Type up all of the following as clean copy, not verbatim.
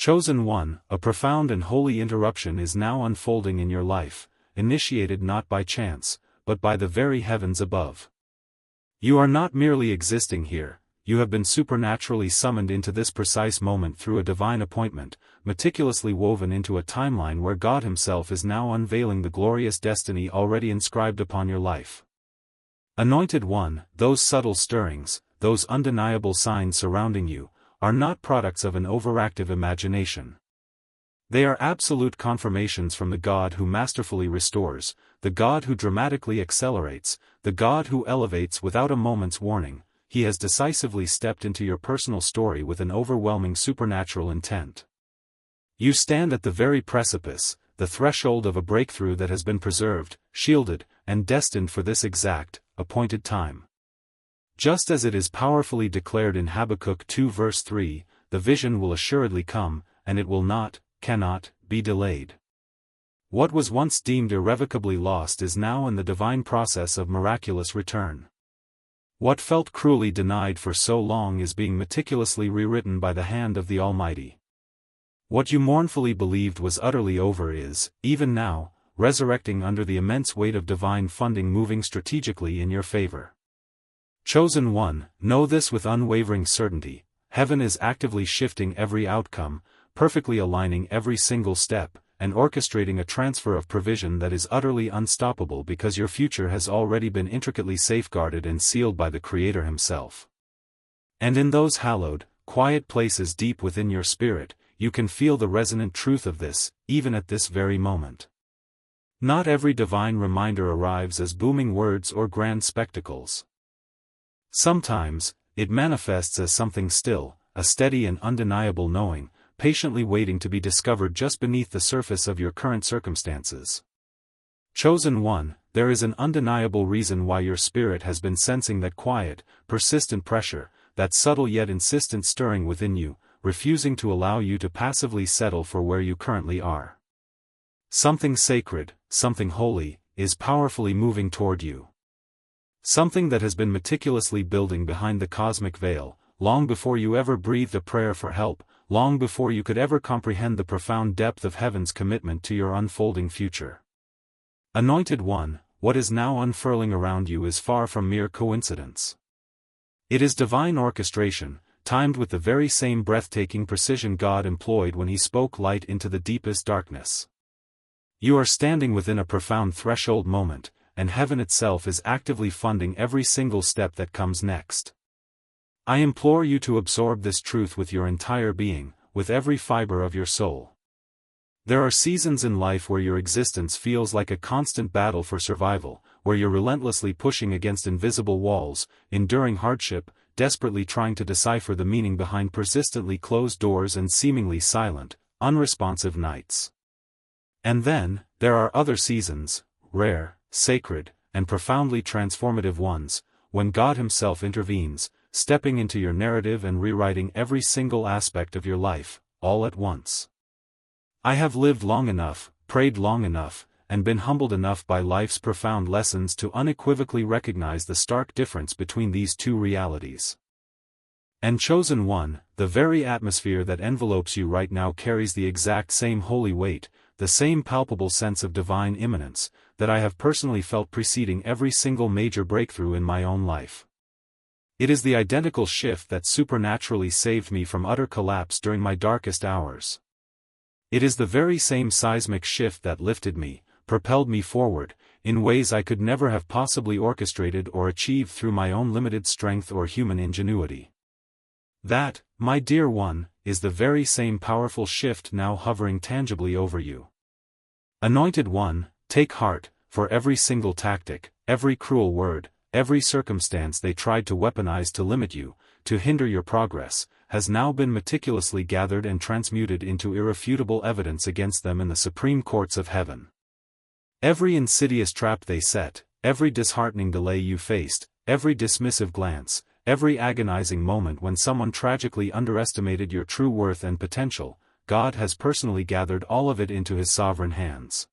Chosen one, a profound and holy interruption is now unfolding in your life, initiated not by chance, but by the very heavens above. You are not merely existing here, you have been supernaturally summoned into this precise moment through a divine appointment, meticulously woven into a timeline where God Himself is now unveiling the glorious destiny already inscribed upon your life. Anointed One, those subtle stirrings, those undeniable signs surrounding you, are not products of an overactive imagination. They are absolute confirmations from the God who masterfully restores, the God who dramatically accelerates, the God who elevates without a moment's warning. He has decisively stepped into your personal story with an overwhelming supernatural intent. You stand at the very precipice, the threshold of a breakthrough that has been preserved, shielded, and destined for this exact, appointed time. Just as it is powerfully declared in Habakkuk 2 verse 3, the vision will assuredly come, and it will not, cannot, be delayed. What was once deemed irrevocably lost is now in the divine process of miraculous return. What felt cruelly denied for so long is being meticulously rewritten by the hand of the Almighty. What you mournfully believed was utterly over is, even now, resurrecting under the immense weight of divine funding moving strategically in your favor. Chosen one, know this with unwavering certainty: heaven is actively shifting every outcome, perfectly aligning every single step, and orchestrating a transfer of provision that is utterly unstoppable because your future has already been intricately safeguarded and sealed by the Creator Himself. And in those hallowed, quiet places deep within your spirit, you can feel the resonant truth of this, even at this very moment. Not every divine reminder arrives as booming words or grand spectacles. Sometimes, it manifests as something still, a steady and undeniable knowing, patiently waiting to be discovered just beneath the surface of your current circumstances. Chosen one, there is an undeniable reason why your spirit has been sensing that quiet, persistent pressure, that subtle yet insistent stirring within you, refusing to allow you to passively settle for where you currently are. Something sacred, something holy, is powerfully moving toward you. Something that has been meticulously building behind the cosmic veil, long before you ever breathed a prayer for help, long before you could ever comprehend the profound depth of heaven's commitment to your unfolding future. Anointed one, what is now unfurling around you is far from mere coincidence. It is divine orchestration, timed with the very same breathtaking precision God employed when He spoke light into the deepest darkness. You are standing within a profound threshold moment, and heaven itself is actively funding every single step that comes next. I implore you to absorb this truth with your entire being, with every fiber of your soul. There are seasons in life where your existence feels like a constant battle for survival, where you're relentlessly pushing against invisible walls, enduring hardship, desperately trying to decipher the meaning behind persistently closed doors and seemingly silent, unresponsive nights. And then, there are other seasons, rare, sacred, and profoundly transformative ones, when God Himself intervenes, stepping into your narrative and rewriting every single aspect of your life, all at once. I have lived long enough, prayed long enough, and been humbled enough by life's profound lessons to unequivocally recognize the stark difference between these two realities. And chosen one, the very atmosphere that envelopes you right now carries the exact same holy weight, the same palpable sense of divine imminence, that I have personally felt preceding every single major breakthrough in my own life. It is the identical shift that supernaturally saved me from utter collapse during my darkest hours. It is the very same seismic shift that lifted me, propelled me forward, in ways I could never have possibly orchestrated or achieved through my own limited strength or human ingenuity. That, my dear one, is the very same powerful shift now hovering tangibly over you. Anointed one, take heart, for every single tactic, every cruel word, every circumstance they tried to weaponize to limit you, to hinder your progress, has now been meticulously gathered and transmuted into irrefutable evidence against them in the supreme courts of heaven. Every insidious trap they set, every disheartening delay you faced, every dismissive glance, every agonizing moment when someone tragically underestimated your true worth and potential, God has personally gathered all of it into His sovereign hands.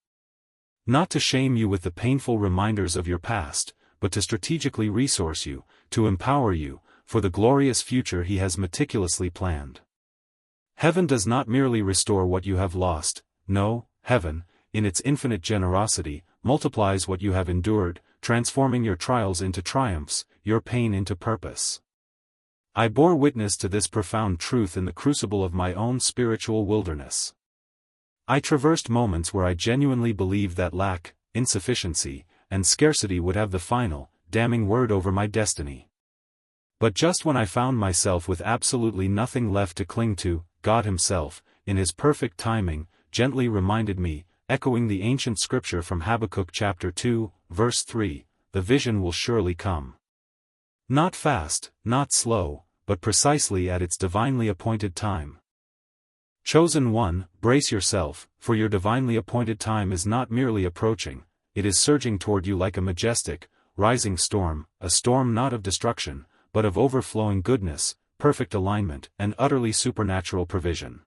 Not to shame you with the painful reminders of your past, but to strategically resource you, to empower you, for the glorious future He has meticulously planned. Heaven does not merely restore what you have lost, no, heaven, in its infinite generosity, multiplies what you have endured, transforming your trials into triumphs, your pain into purpose. I bore witness to this profound truth in the crucible of my own spiritual wilderness. I traversed moments where I genuinely believed that lack, insufficiency, and scarcity would have the final, damning word over my destiny. But just when I found myself with absolutely nothing left to cling to, God Himself, in His perfect timing, gently reminded me, echoing the ancient scripture from Habakkuk chapter 2, verse 3, "The vision will surely come. Not fast, not slow, but precisely at its divinely appointed time." Chosen one, brace yourself, for your divinely appointed time is not merely approaching, it is surging toward you like a majestic, rising storm, a storm not of destruction, but of overflowing goodness, perfect alignment, and utterly supernatural provision.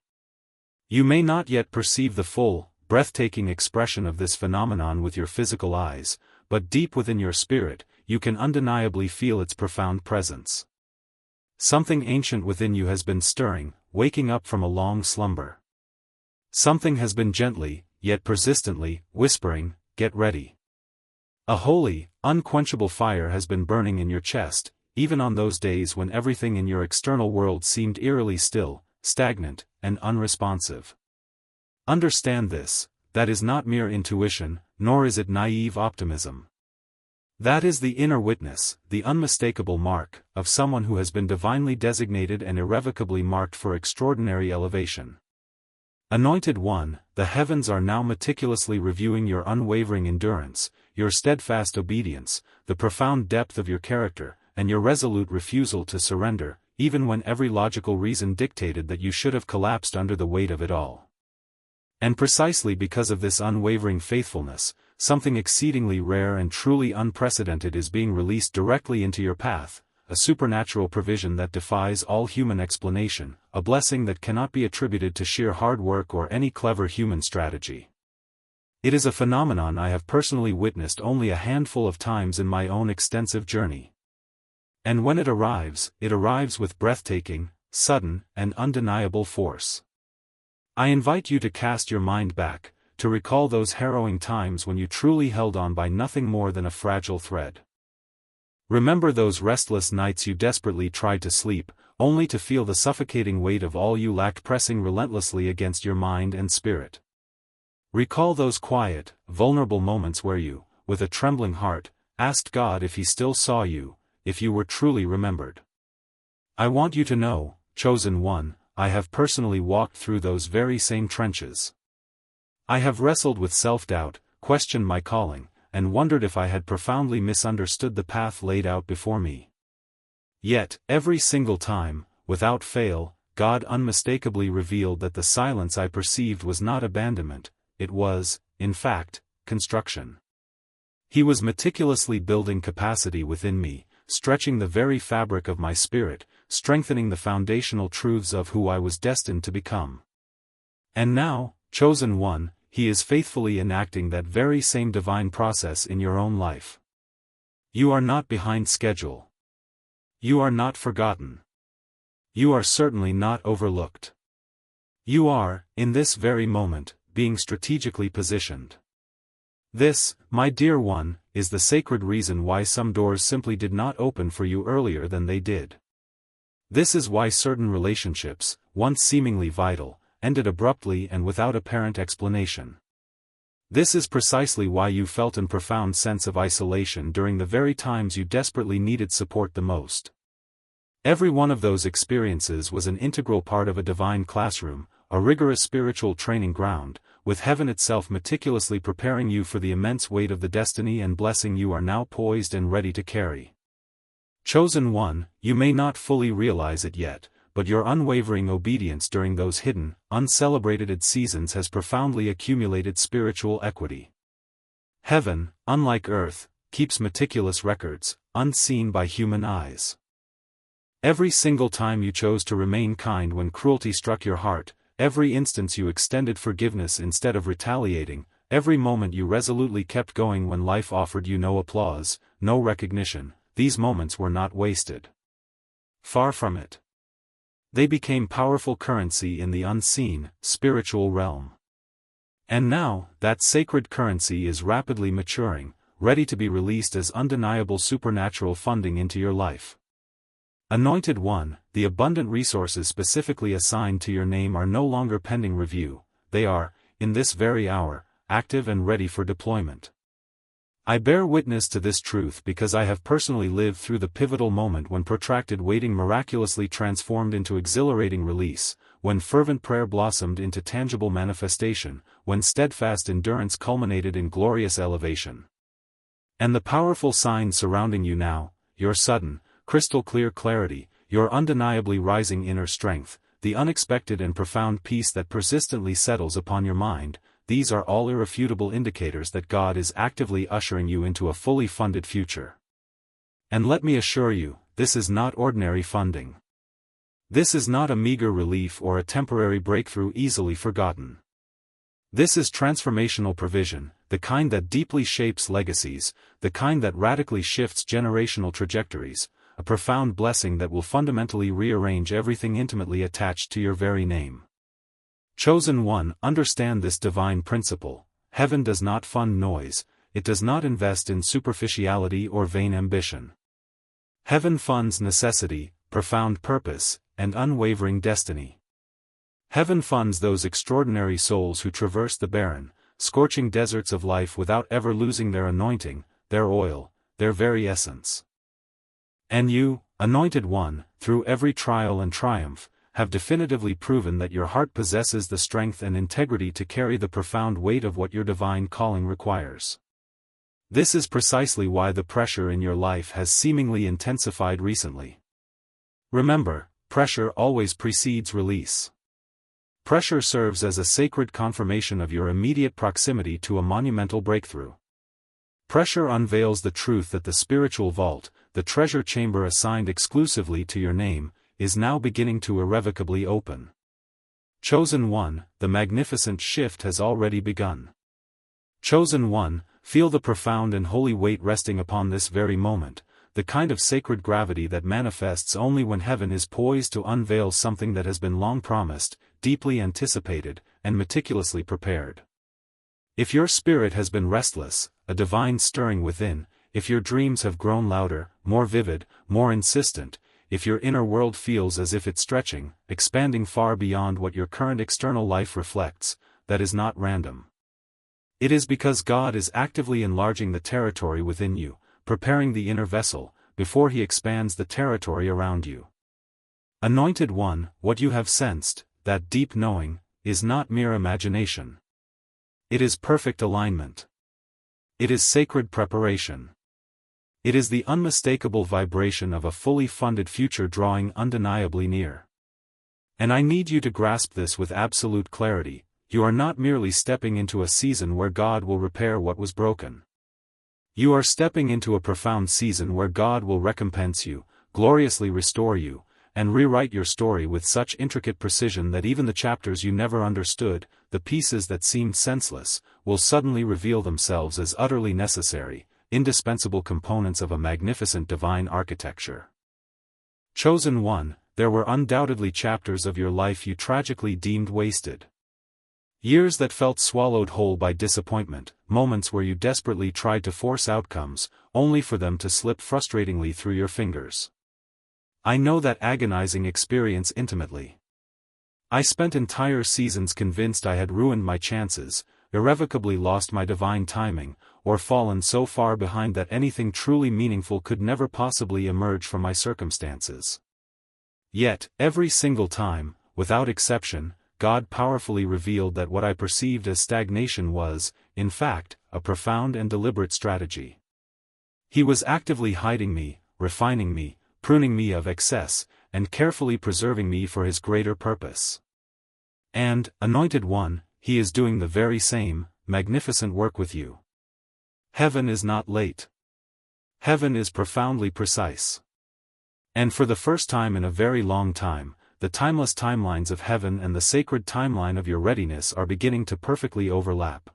You may not yet perceive the full, breathtaking expression of this phenomenon with your physical eyes, but deep within your spirit, you can undeniably feel its profound presence. Something ancient within you has been stirring, waking up from a long slumber. Something has been gently, yet persistently, whispering, "Get ready." A holy, unquenchable fire has been burning in your chest, even on those days when everything in your external world seemed eerily still, stagnant, and unresponsive. Understand this, that is not mere intuition, nor is it naive optimism. That is the inner witness, the unmistakable mark, of someone who has been divinely designated and irrevocably marked for extraordinary elevation. Anointed one, the heavens are now meticulously reviewing your unwavering endurance, your steadfast obedience, the profound depth of your character, and your resolute refusal to surrender, even when every logical reason dictated that you should have collapsed under the weight of it all. And precisely because of this unwavering faithfulness, something exceedingly rare and truly unprecedented is being released directly into your path, a supernatural provision that defies all human explanation, a blessing that cannot be attributed to sheer hard work or any clever human strategy. It is a phenomenon I have personally witnessed only a handful of times in my own extensive journey. And when it arrives with breathtaking, sudden, and undeniable force. I invite you to cast your mind back, to recall those harrowing times when you truly held on by nothing more than a fragile thread. Remember those restless nights you desperately tried to sleep, only to feel the suffocating weight of all you lacked pressing relentlessly against your mind and spirit. Recall those quiet, vulnerable moments where you, with a trembling heart, asked God if He still saw you, if you were truly remembered. I want you to know, chosen one, I have personally walked through those very same trenches. I have wrestled with self-doubt, questioned my calling, and wondered if I had profoundly misunderstood the path laid out before me. Yet, every single time, without fail, God unmistakably revealed that the silence I perceived was not abandonment, it was, in fact, construction. He was meticulously building capacity within me, stretching the very fabric of my spirit, strengthening the foundational truths of who I was destined to become. And now, chosen one, He is faithfully enacting that very same divine process in your own life. You are not behind schedule. You are not forgotten. You are certainly not overlooked. You are, in this very moment, being strategically positioned. This, my dear one, is the sacred reason why some doors simply did not open for you earlier than they did. This is why certain relationships, once seemingly vital, ended abruptly and without apparent explanation. This is precisely why you felt a profound sense of isolation during the very times you desperately needed support the most. Every one of those experiences was an integral part of a divine classroom, a rigorous spiritual training ground, with heaven itself meticulously preparing you for the immense weight of the destiny and blessing you are now poised and ready to carry. Chosen one, you may not fully realize it yet, but your unwavering obedience during those hidden, uncelebrated seasons has profoundly accumulated spiritual equity. Heaven, unlike earth, keeps meticulous records, unseen by human eyes. Every single time you chose to remain kind when cruelty struck your heart, every instance you extended forgiveness instead of retaliating, every moment you resolutely kept going when life offered you no applause, no recognition, these moments were not wasted. Far from it. They became powerful currency in the unseen, spiritual realm. And now, that sacred currency is rapidly maturing, ready to be released as undeniable supernatural funding into your life. Anointed One, the abundant resources specifically assigned to your name are no longer pending review, they are, in this very hour, active and ready for deployment. I bear witness to this truth because I have personally lived through the pivotal moment when protracted waiting miraculously transformed into exhilarating release, when fervent prayer blossomed into tangible manifestation, when steadfast endurance culminated in glorious elevation. And the powerful signs surrounding you now, your sudden, crystal clear clarity, your undeniably rising inner strength, the unexpected and profound peace that persistently settles upon your mind, these are all irrefutable indicators that God is actively ushering you into a fully funded future. And let me assure you, this is not ordinary funding. This is not a meager relief or a temporary breakthrough easily forgotten. This is transformational provision, the kind that deeply shapes legacies, the kind that radically shifts generational trajectories, a profound blessing that will fundamentally rearrange everything intimately attached to your very name. Chosen One, understand this divine principle. Heaven does not fund noise, it does not invest in superficiality or vain ambition. Heaven funds necessity, profound purpose, and unwavering destiny. Heaven funds those extraordinary souls who traverse the barren, scorching deserts of life without ever losing their anointing, their oil, their very essence. And you, Anointed One, through every trial and triumph, have definitively proven that your heart possesses the strength and integrity to carry the profound weight of what your divine calling requires. This is precisely why the pressure in your life has seemingly intensified recently. Remember, pressure always precedes release. Pressure serves as a sacred confirmation of your immediate proximity to a monumental breakthrough. Pressure unveils the truth that the spiritual vault, the treasure chamber assigned exclusively to your name, is now beginning to irrevocably open. Chosen One, the magnificent shift has already begun. Chosen One, feel the profound and holy weight resting upon this very moment, the kind of sacred gravity that manifests only when heaven is poised to unveil something that has been long promised, deeply anticipated, and meticulously prepared. If your spirit has been restless, a divine stirring within, if your dreams have grown louder, more vivid, more insistent, if your inner world feels as if it's stretching, expanding far beyond what your current external life reflects, that is not random. It is because God is actively enlarging the territory within you, preparing the inner vessel, before He expands the territory around you. Anointed One, what you have sensed, that deep knowing, is not mere imagination. It is perfect alignment. It is sacred preparation. It is the unmistakable vibration of a fully funded future drawing undeniably near. And I need you to grasp this with absolute clarity. You are not merely stepping into a season where God will repair what was broken. You are stepping into a profound season where God will recompense you, gloriously restore you, and rewrite your story with such intricate precision that even the chapters you never understood, the pieces that seemed senseless, will suddenly reveal themselves as utterly necessary, indispensable components of a magnificent divine architecture. Chosen One, there were undoubtedly chapters of your life you tragically deemed wasted. Years that felt swallowed whole by disappointment, moments where you desperately tried to force outcomes, only for them to slip frustratingly through your fingers. I know that agonizing experience intimately. I spent entire seasons convinced I had ruined my chances, irrevocably lost my divine timing, or fallen so far behind that anything truly meaningful could never possibly emerge from my circumstances. Yet, every single time, without exception, God powerfully revealed that what I perceived as stagnation was, in fact, a profound and deliberate strategy. He was actively hiding me, refining me, pruning me of excess, and carefully preserving me for His greater purpose. And, Anointed One, He is doing the very same, magnificent work with you. Heaven is not late. Heaven is profoundly precise. And for the first time in a very long time, the timeless timelines of heaven and the sacred timeline of your readiness are beginning to perfectly overlap.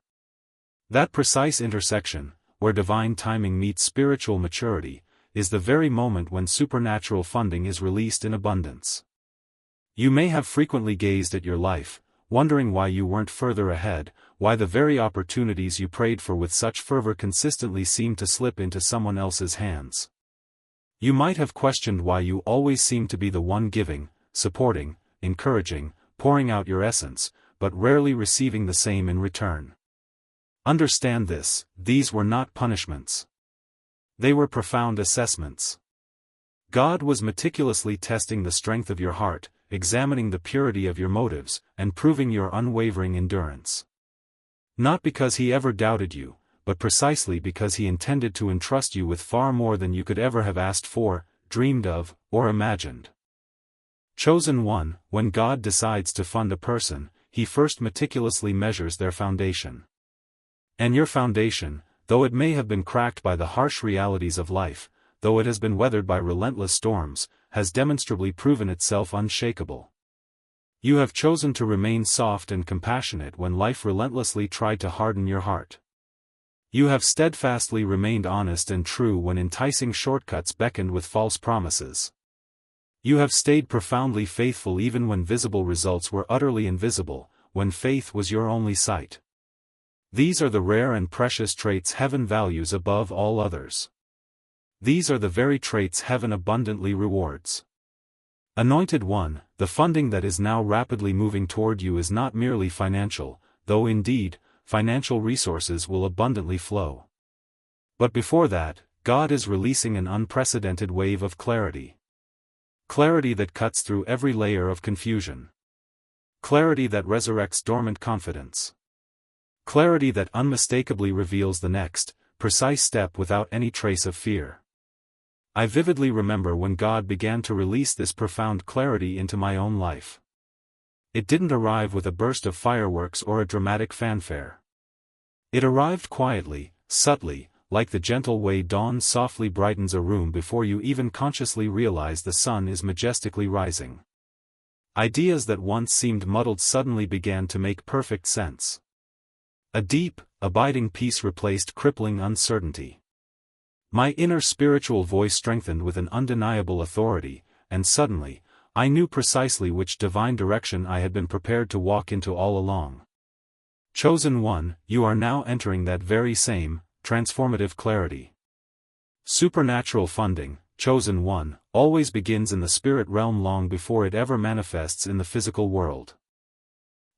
That precise intersection, where divine timing meets spiritual maturity, is the very moment when supernatural funding is released in abundance. You may have frequently gazed at your life, wondering why you weren't further ahead, why the very opportunities you prayed for with such fervor consistently seemed to slip into someone else's hands. You might have questioned why you always seemed to be the one giving, supporting, encouraging, pouring out your essence, but rarely receiving the same in return. Understand this: these were not punishments. They were profound assessments. God was meticulously testing the strength of your heart, examining the purity of your motives, and proving your unwavering endurance. Not because he ever doubted you, but precisely because he intended to entrust you with far more than you could ever have asked for, dreamed of, or imagined. Chosen one: when God decides to fund a person, he first meticulously measures their foundation. And your foundation, though it may have been cracked by the harsh realities of life, though it has been weathered by relentless storms, has demonstrably proven itself unshakable. You have chosen to remain soft and compassionate when life relentlessly tried to harden your heart. You have steadfastly remained honest and true when enticing shortcuts beckoned with false promises. You have stayed profoundly faithful even when visible results were utterly invisible, when faith was your only sight. These are the rare and precious traits heaven values above all others. These are the very traits heaven abundantly rewards. Anointed one, the funding that is now rapidly moving toward you is not merely financial, though indeed, financial resources will abundantly flow. But before that, God is releasing an unprecedented wave of clarity. Clarity that cuts through every layer of confusion. Clarity that resurrects dormant confidence. Clarity that unmistakably reveals the next, precise step without any trace of fear. I vividly remember when God began to release this profound clarity into my own life. It didn't arrive with a burst of fireworks or a dramatic fanfare. It arrived quietly, subtly, like the gentle way dawn softly brightens a room before you even consciously realize the sun is majestically rising. Ideas that once seemed muddled suddenly began to make perfect sense. A deep, abiding peace replaced crippling uncertainty. My inner spiritual voice strengthened with an undeniable authority, and suddenly, I knew precisely which divine direction I had been prepared to walk into all along. Chosen one, you are now entering that very same, transformative clarity. Supernatural funding, chosen one, always begins in the spirit realm long before it ever manifests in the physical world.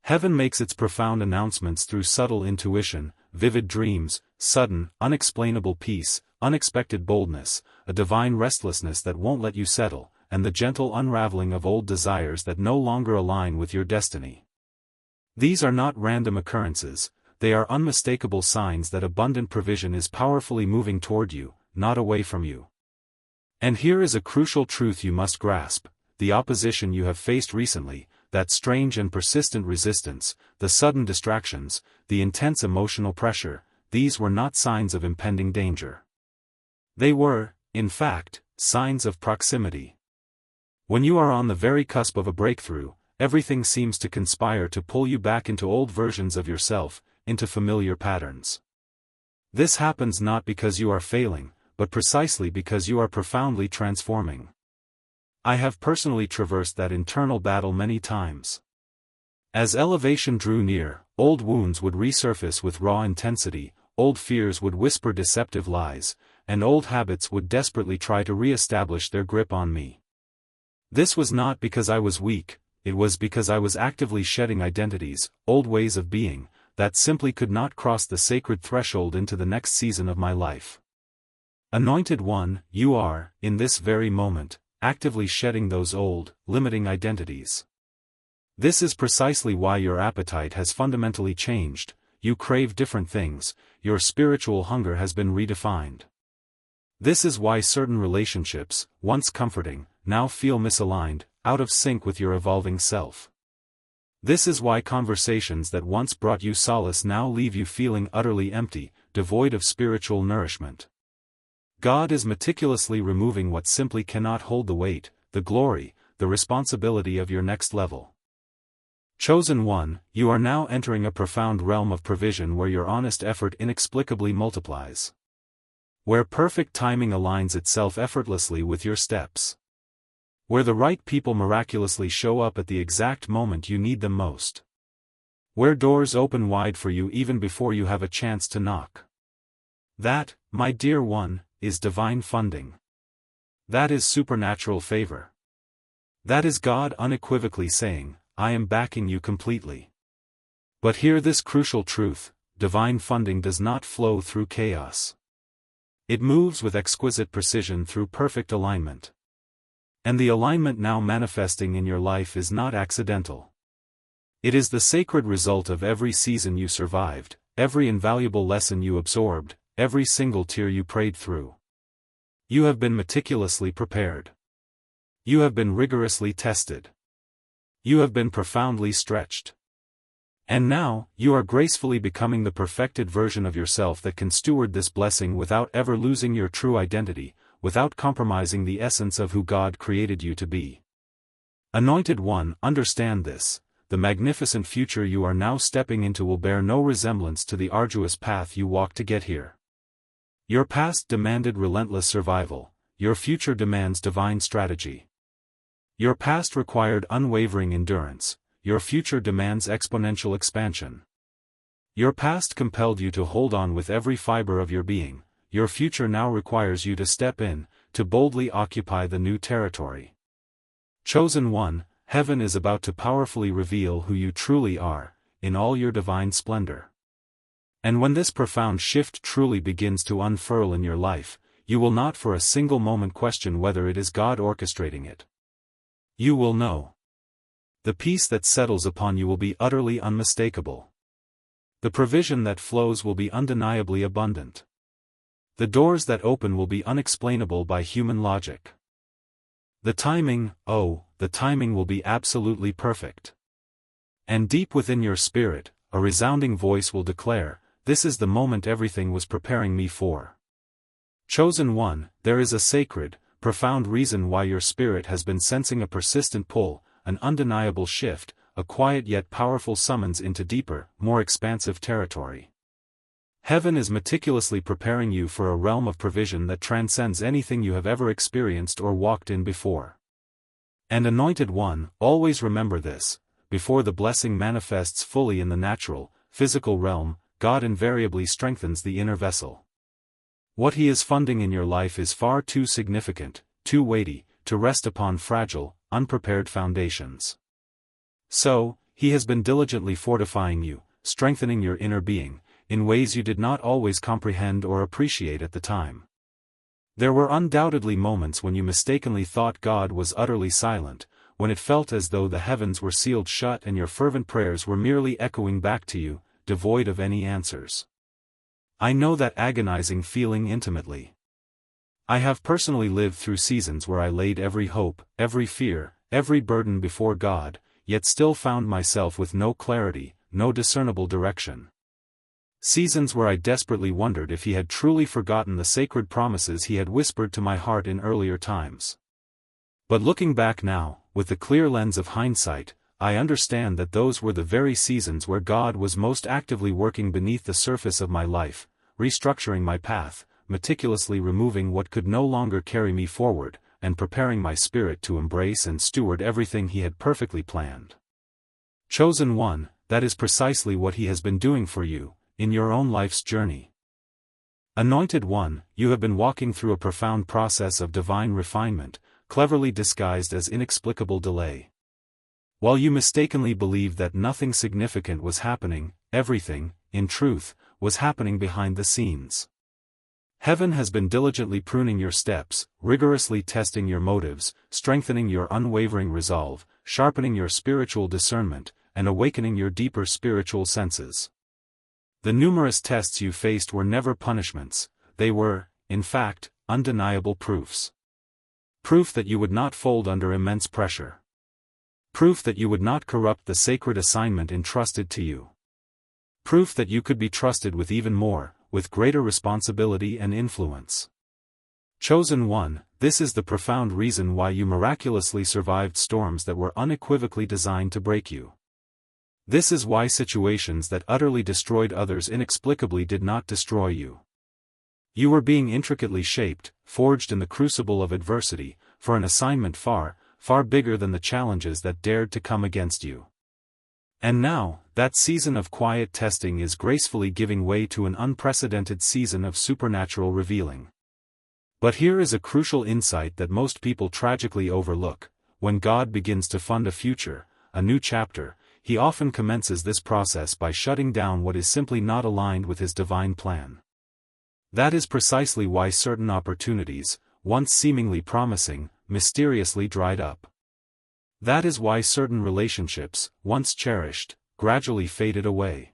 Heaven makes its profound announcements through subtle intuition, vivid dreams, sudden, unexplainable peace, unexpected boldness, a divine restlessness that won't let you settle, and the gentle unraveling of old desires that no longer align with your destiny. These are not random occurrences, they are unmistakable signs that abundant provision is powerfully moving toward you, not away from you. And here is a crucial truth you must grasp: the opposition you have faced recently, that strange and persistent resistance, the sudden distractions, the intense emotional pressure, these were not signs of impending danger. They were, in fact, signs of proximity. When you are on the very cusp of a breakthrough, everything seems to conspire to pull you back into old versions of yourself, into familiar patterns. This happens not because you are failing, but precisely because you are profoundly transforming. I have personally traversed that internal battle many times. As elevation drew near, old wounds would resurface with raw intensity, old fears would whisper deceptive lies, and old habits would desperately try to re-establish their grip on me. This was not because I was weak, it was because I was actively shedding identities, old ways of being, that simply could not cross the sacred threshold into the next season of my life. Anointed one, you are, in this very moment, actively shedding those old, limiting identities. This is precisely why your appetite has fundamentally changed, you crave different things, your spiritual hunger has been redefined. This is why certain relationships, once comforting, now feel misaligned, out of sync with your evolving self. This is why conversations that once brought you solace now leave you feeling utterly empty, devoid of spiritual nourishment. God is meticulously removing what simply cannot hold the weight, the glory, the responsibility of your next level. Chosen one, you are now entering a profound realm of provision where your honest effort inexplicably multiplies. Where perfect timing aligns itself effortlessly with your steps. Where the right people miraculously show up at the exact moment you need them most. Where doors open wide for you even before you have a chance to knock. That, my dear one, is divine funding. That is supernatural favor. That is God unequivocally saying, I am backing you completely. But hear this crucial truth, divine funding does not flow through chaos. It moves with exquisite precision through perfect alignment. And the alignment now manifesting in your life is not accidental. It is the sacred result of every season you survived, every invaluable lesson you absorbed, every single tear you prayed through. You have been meticulously prepared. You have been rigorously tested. You have been profoundly stretched. And now, you are gracefully becoming the perfected version of yourself that can steward this blessing without ever losing your true identity, without compromising the essence of who God created you to be. Anointed one, understand this, the magnificent future you are now stepping into will bear no resemblance to the arduous path you walked to get here. Your past demanded relentless survival, your future demands divine strategy. Your past required unwavering endurance, your future demands exponential expansion. Your past compelled you to hold on with every fiber of your being, your future now requires you to step in, to boldly occupy the new territory. Chosen one, heaven is about to powerfully reveal who you truly are, in all your divine splendor. And when this profound shift truly begins to unfurl in your life, you will not for a single moment question whether it is God orchestrating it. You will know. The peace that settles upon you will be utterly unmistakable. The provision that flows will be undeniably abundant. The doors that open will be unexplainable by human logic. The timing, the timing will be absolutely perfect. And deep within your spirit, a resounding voice will declare, this is the moment everything was preparing me for. Chosen one, there is a sacred, profound reason why your spirit has been sensing a persistent pull, an undeniable shift, a quiet yet powerful summons into deeper, more expansive territory. Heaven is meticulously preparing you for a realm of provision that transcends anything you have ever experienced or walked in before. And anointed one, always remember this, before the blessing manifests fully in the natural, physical realm, God invariably strengthens the inner vessel. What He is funding in your life is far too significant, too weighty, to rest upon fragile, unprepared foundations. So, He has been diligently fortifying you, strengthening your inner being, in ways you did not always comprehend or appreciate at the time. There were undoubtedly moments when you mistakenly thought God was utterly silent, when it felt as though the heavens were sealed shut and your fervent prayers were merely echoing back to you, devoid of any answers. I know that agonizing feeling intimately. I have personally lived through seasons where I laid every hope, every fear, every burden before God, yet still found myself with no clarity, no discernible direction. Seasons where I desperately wondered if He had truly forgotten the sacred promises He had whispered to my heart in earlier times. But looking back now, with the clear lens of hindsight, I understand that those were the very seasons where God was most actively working beneath the surface of my life, restructuring my path, meticulously removing what could no longer carry me forward, and preparing my spirit to embrace and steward everything He had perfectly planned. Chosen one, that is precisely what He has been doing for you, in your own life's journey. Anointed one, you have been walking through a profound process of divine refinement, cleverly disguised as inexplicable delay. While you mistakenly believed that nothing significant was happening, everything, in truth, was happening behind the scenes. Heaven has been diligently pruning your steps, rigorously testing your motives, strengthening your unwavering resolve, sharpening your spiritual discernment, and awakening your deeper spiritual senses. The numerous tests you faced were never punishments, they were, in fact, undeniable proofs. Proof that you would not fold under immense pressure. Proof that you would not corrupt the sacred assignment entrusted to you. Proof that you could be trusted with even more, with greater responsibility and influence. Chosen one, this is the profound reason why you miraculously survived storms that were unequivocally designed to break you. This is why situations that utterly destroyed others inexplicably did not destroy you. You were being intricately shaped, forged in the crucible of adversity, for an assignment far, far bigger than the challenges that dared to come against you. And now, that season of quiet testing is gracefully giving way to an unprecedented season of supernatural revealing. But here is a crucial insight that most people tragically overlook: when God begins to fund a future, a new chapter, He often commences this process by shutting down what is simply not aligned with His divine plan. That is precisely why certain opportunities, once seemingly promising, mysteriously dried up. That is why certain relationships, once cherished, gradually faded away.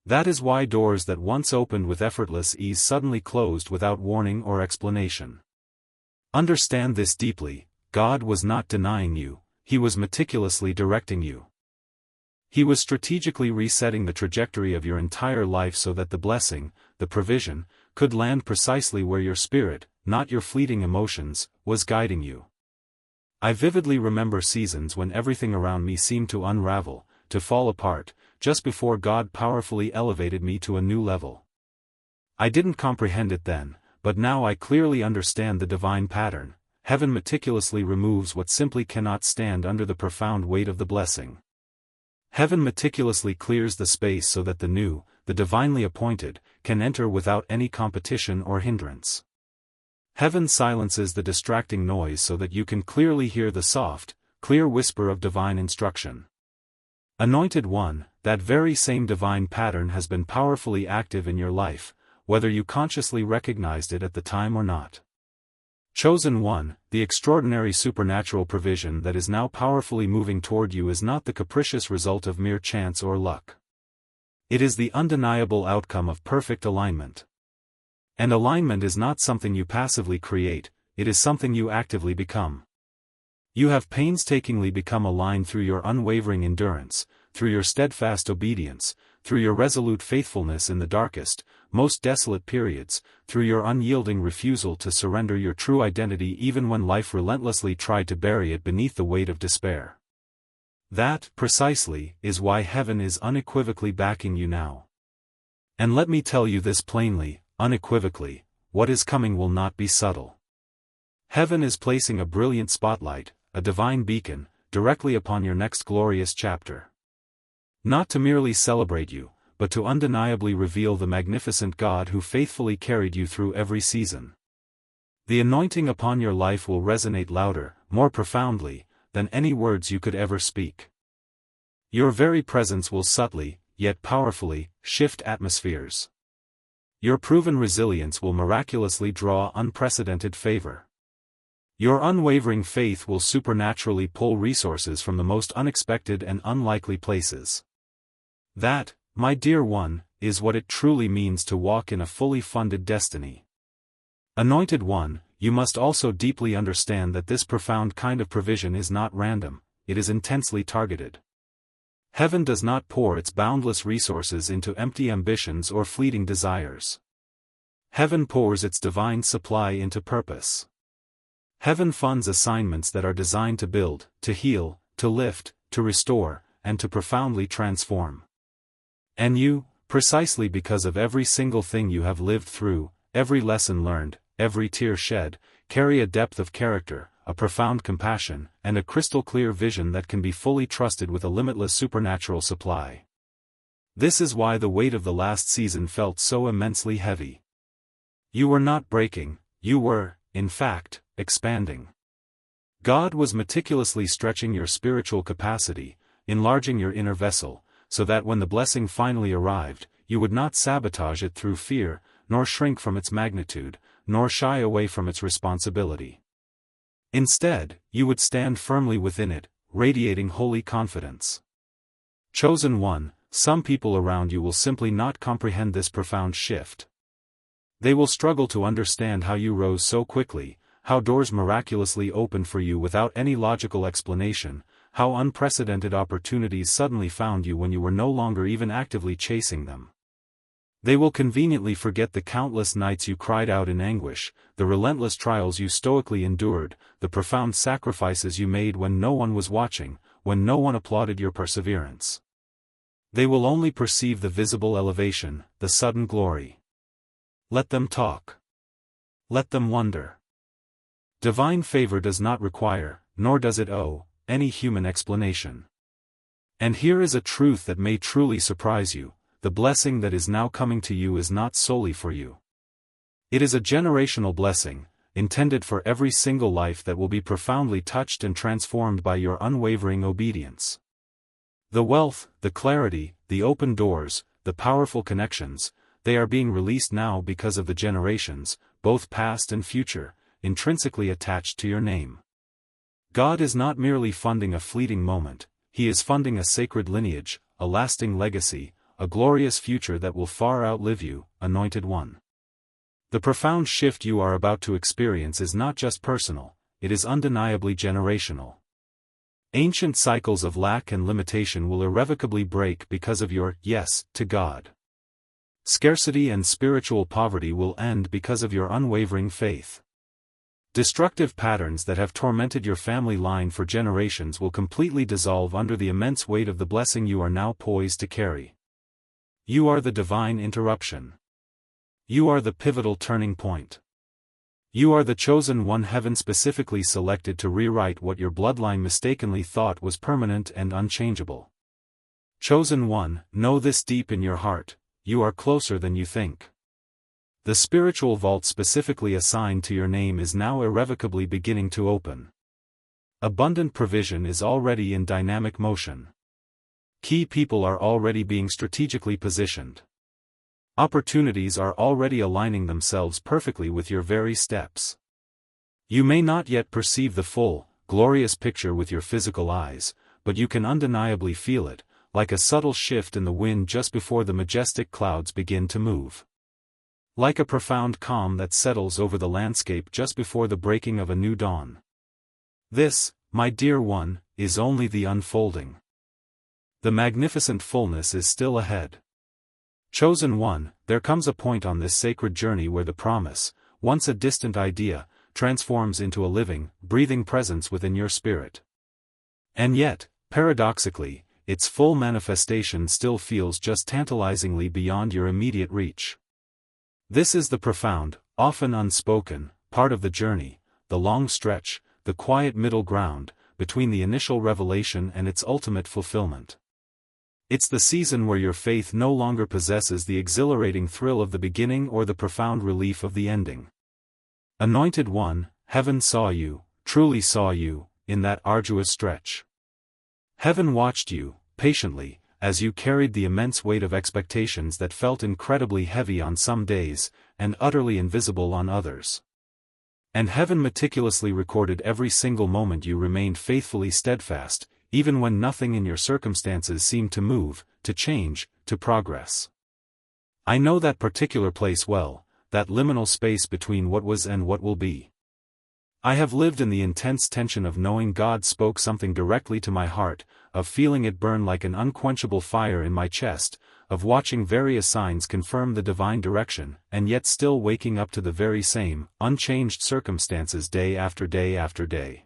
That is why doors that once opened with effortless ease suddenly closed without warning or explanation. Understand this deeply: God was not denying you, He was meticulously directing you. He was strategically resetting the trajectory of your entire life so that the blessing, the provision, could land precisely where your spirit, not your fleeting emotions, was guiding you. I vividly remember seasons when everything around me seemed to unravel, to fall apart, just before God powerfully elevated me to a new level. I didn't comprehend it then, but now I clearly understand the divine pattern. Heaven meticulously removes what simply cannot stand under the profound weight of the blessing. Heaven meticulously clears the space so that the new, the divinely appointed, can enter without any competition or hindrance. Heaven silences the distracting noise so that you can clearly hear the soft, clear whisper of divine instruction. Anointed One, that very same divine pattern has been powerfully active in your life, whether you consciously recognized it at the time or not. Chosen One, the extraordinary supernatural provision that is now powerfully moving toward you is not the capricious result of mere chance or luck. It is the undeniable outcome of perfect alignment. And alignment is not something you passively create, it is something you actively become. You have painstakingly become aligned through your unwavering endurance, through your steadfast obedience, through your resolute faithfulness in the darkest, most desolate periods, through your unyielding refusal to surrender your true identity even when life relentlessly tried to bury it beneath the weight of despair. That, precisely, is why heaven is unequivocally backing you now. And let me tell you this plainly, unequivocally: what is coming will not be subtle. Heaven is placing a brilliant spotlight, a divine beacon, directly upon your next glorious chapter. Not to merely celebrate you, but to undeniably reveal the magnificent God who faithfully carried you through every season. The anointing upon your life will resonate louder, more profoundly, than any words you could ever speak. Your very presence will subtly, yet powerfully, shift atmospheres. Your proven resilience will miraculously draw unprecedented favor. Your unwavering faith will supernaturally pull resources from the most unexpected and unlikely places. That, my dear one, is what it truly means to walk in a fully funded destiny. Anointed One, you must also deeply understand that this profound kind of provision is not random, it is intensely targeted. Heaven does not pour its boundless resources into empty ambitions or fleeting desires. Heaven pours its divine supply into purpose. Heaven funds assignments that are designed to build, to heal, to lift, to restore, and to profoundly transform. And you, precisely because of every single thing you have lived through, every lesson learned, every tear shed, carry a depth of character, a profound compassion, and a crystal-clear vision that can be fully trusted with a limitless supernatural supply. This is why the weight of the last season felt so immensely heavy. You were not breaking, you were, in fact, expanding. God was meticulously stretching your spiritual capacity, enlarging your inner vessel, so that when the blessing finally arrived, you would not sabotage it through fear, nor shrink from its magnitude, nor shy away from its responsibility. Instead, you would stand firmly within it, radiating holy confidence. Chosen One, some people around you will simply not comprehend this profound shift. They will struggle to understand how you rose so quickly, how doors miraculously opened for you without any logical explanation, how unprecedented opportunities suddenly found you when you were no longer even actively chasing them. They will conveniently forget the countless nights you cried out in anguish, the relentless trials you stoically endured, the profound sacrifices you made when no one was watching, when no one applauded your perseverance. They will only perceive the visible elevation, the sudden glory. Let them talk. Let them wonder. Divine favor does not require, nor does it owe any human explanation. And here is a truth that may truly surprise you: the blessing that is now coming to you is not solely for you. It is a generational blessing, intended for every single life that will be profoundly touched and transformed by your unwavering obedience. The wealth, the clarity, the open doors, the powerful connections, they are being released now because of the generations, both past and future, intrinsically attached to your name. God is not merely funding a fleeting moment, He is funding a sacred lineage, a lasting legacy, a glorious future that will far outlive you, Anointed One. The profound shift you are about to experience is not just personal, it is undeniably generational. Ancient cycles of lack and limitation will irrevocably break because of your yes to God. Scarcity and spiritual poverty will end because of your unwavering faith. Destructive patterns that have tormented your family line for generations will completely dissolve under the immense weight of the blessing you are now poised to carry. You are the divine interruption. You are the pivotal turning point. You are the chosen one heaven specifically selected to rewrite what your bloodline mistakenly thought was permanent and unchangeable. Chosen one, know this deep in your heart: you are closer than you think. The spiritual vault specifically assigned to your name is now irrevocably beginning to open. Abundant provision is already in dynamic motion. Key people are already being strategically positioned. Opportunities are already aligning themselves perfectly with your very steps. You may not yet perceive the full, glorious picture with your physical eyes, but you can undeniably feel it, like a subtle shift in the wind just before the majestic clouds begin to move. Like a profound calm that settles over the landscape just before the breaking of a new dawn. This, my dear one, is only the unfolding. The magnificent fullness is still ahead. Chosen one, there comes a point on this sacred journey where the promise, once a distant idea, transforms into a living, breathing presence within your spirit. And yet, paradoxically, its full manifestation still feels just tantalizingly beyond your immediate reach. This is the profound, often unspoken, part of the journey, the long stretch, the quiet middle ground, between the initial revelation and its ultimate fulfillment. It's the season where your faith no longer possesses the exhilarating thrill of the beginning or the profound relief of the ending. Anointed One, heaven saw you, truly saw you, in that arduous stretch. Heaven watched you, patiently, as you carried the immense weight of expectations that felt incredibly heavy on some days, and utterly invisible on others. And heaven meticulously recorded every single moment you remained faithfully steadfast, even when nothing in your circumstances seemed to move, to change, to progress. I know that particular place well, that liminal space between what was and what will be. I have lived in the intense tension of knowing God spoke something directly to my heart, of feeling it burn like an unquenchable fire in my chest, of watching various signs confirm the divine direction, and yet still waking up to the very same, unchanged circumstances day after day after day.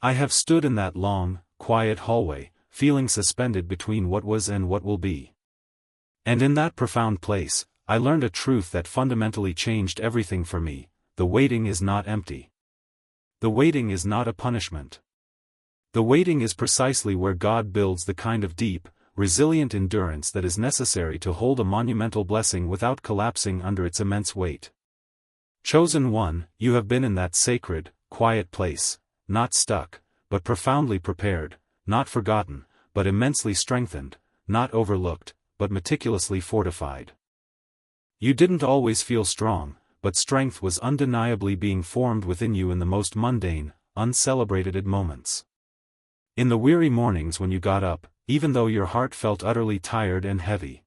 I have stood in that long, quiet hallway, feeling suspended between what was and what will be. And in that profound place, I learned a truth that fundamentally changed everything for me: the waiting is not empty. The waiting is not a punishment. The waiting is precisely where God builds the kind of deep, resilient endurance that is necessary to hold a monumental blessing without collapsing under its immense weight. Chosen one, you have been in that sacred, quiet place, not stuck, but profoundly prepared, not forgotten, but immensely strengthened, not overlooked, but meticulously fortified. You didn't always feel strong, but strength was undeniably being formed within you in the most mundane, uncelebrated moments. In the weary mornings when you got up, even though your heart felt utterly tired and heavy.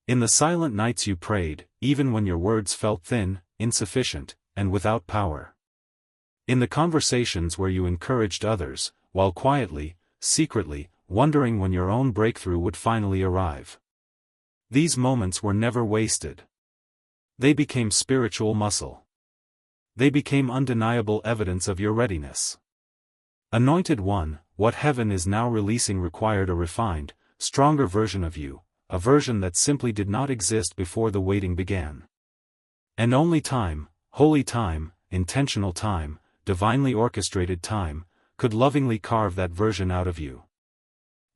In the silent nights you prayed, even when your words felt thin, insufficient, and without power. In the conversations where you encouraged others, while quietly, secretly, wondering when your own breakthrough would finally arrive. These moments were never wasted. They became spiritual muscle. They became undeniable evidence of your readiness. Anointed One, what heaven is now releasing required a refined, stronger version of you, a version that simply did not exist before the waiting began. And only time, holy time, intentional time, divinely orchestrated time, could lovingly carve that version out of you.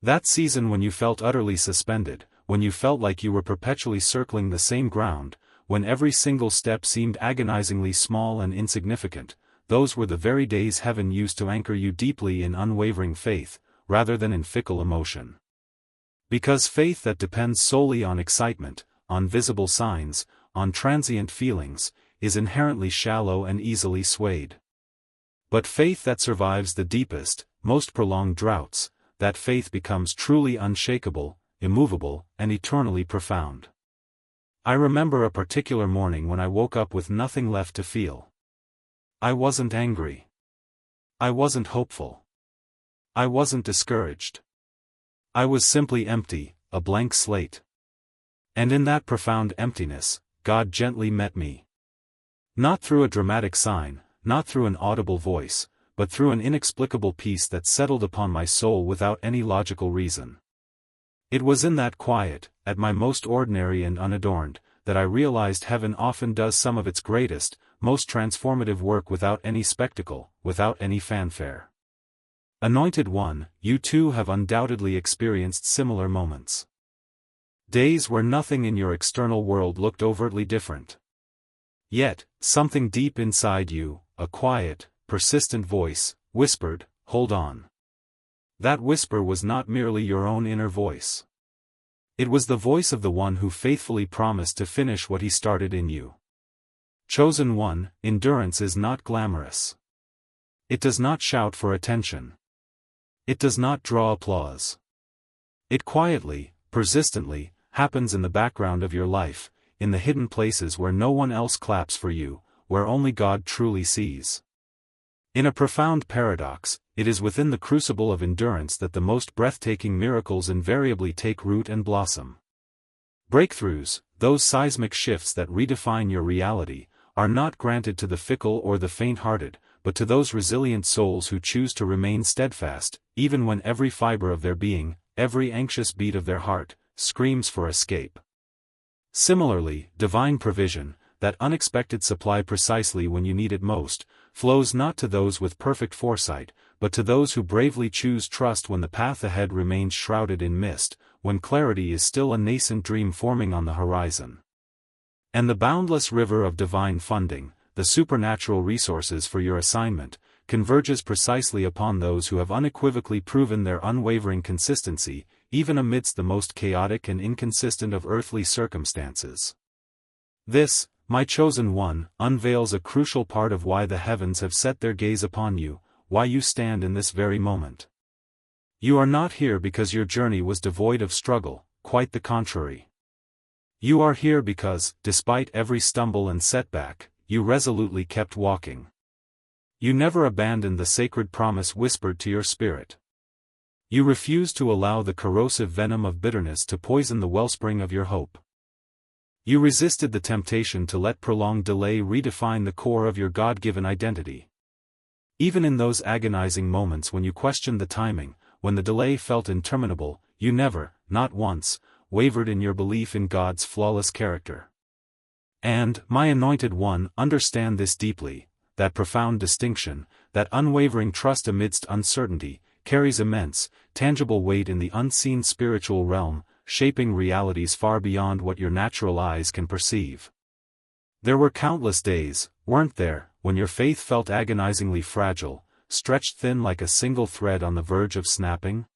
That season when you felt utterly suspended, when you felt like you were perpetually circling the same ground, when every single step seemed agonizingly small and insignificant, those were the very days heaven used to anchor you deeply in unwavering faith, rather than in fickle emotion. Because faith that depends solely on excitement, on visible signs, on transient feelings, is inherently shallow and easily swayed. But faith that survives the deepest, most prolonged droughts, that faith becomes truly unshakable, immovable, and eternally profound. I remember a particular morning when I woke up with nothing left to feel. I wasn't angry. I wasn't hopeful. I wasn't discouraged. I was simply empty, a blank slate. And in that profound emptiness, God gently met me. Not through a dramatic sign, not through an audible voice, but through an inexplicable peace that settled upon my soul without any logical reason. It was in that quiet, at my most ordinary and unadorned, that I realized heaven often does some of its greatest, most transformative work without any spectacle, without any fanfare. Anointed One, you too have undoubtedly experienced similar moments. Days where nothing in your external world looked overtly different. Yet, something deep inside you, a quiet, persistent voice, whispered, "Hold on." That whisper was not merely your own inner voice. It was the voice of the one who faithfully promised to finish what he started in you. Chosen one, endurance is not glamorous. It does not shout for attention. It does not draw applause. It quietly, persistently, happens in the background of your life, in the hidden places where no one else claps for you, where only God truly sees. In a profound paradox, it is within the crucible of endurance that the most breathtaking miracles invariably take root and blossom. Breakthroughs, those seismic shifts that redefine your reality, are not granted to the fickle or the faint-hearted, but to those resilient souls who choose to remain steadfast, even when every fiber of their being, every anxious beat of their heart, screams for escape. Similarly, divine provision, that unexpected supply precisely when you need it most, flows not to those with perfect foresight, but to those who bravely choose trust when the path ahead remains shrouded in mist, when clarity is still a nascent dream forming on the horizon. And the boundless river of divine funding, the supernatural resources for your assignment, converges precisely upon those who have unequivocally proven their unwavering consistency, even amidst the most chaotic and inconsistent of earthly circumstances. This, my chosen one, unveils a crucial part of why the heavens have set their gaze upon you, why you stand in this very moment. You are not here because your journey was devoid of struggle, quite the contrary. You are here because, despite every stumble and setback, you resolutely kept walking. You never abandoned the sacred promise whispered to your spirit. You refused to allow the corrosive venom of bitterness to poison the wellspring of your hope. You resisted the temptation to let prolonged delay redefine the core of your God-given identity. Even in those agonizing moments when you questioned the timing, when the delay felt interminable, you never, not once, wavered in your belief in God's flawless character. And, my anointed one, understand this deeply, that profound distinction, that unwavering trust amidst uncertainty, carries immense, tangible weight in the unseen spiritual realm, shaping realities far beyond what your natural eyes can perceive. There were countless days, weren't there, when your faith felt agonizingly fragile, stretched thin like a single thread on the verge of snapping?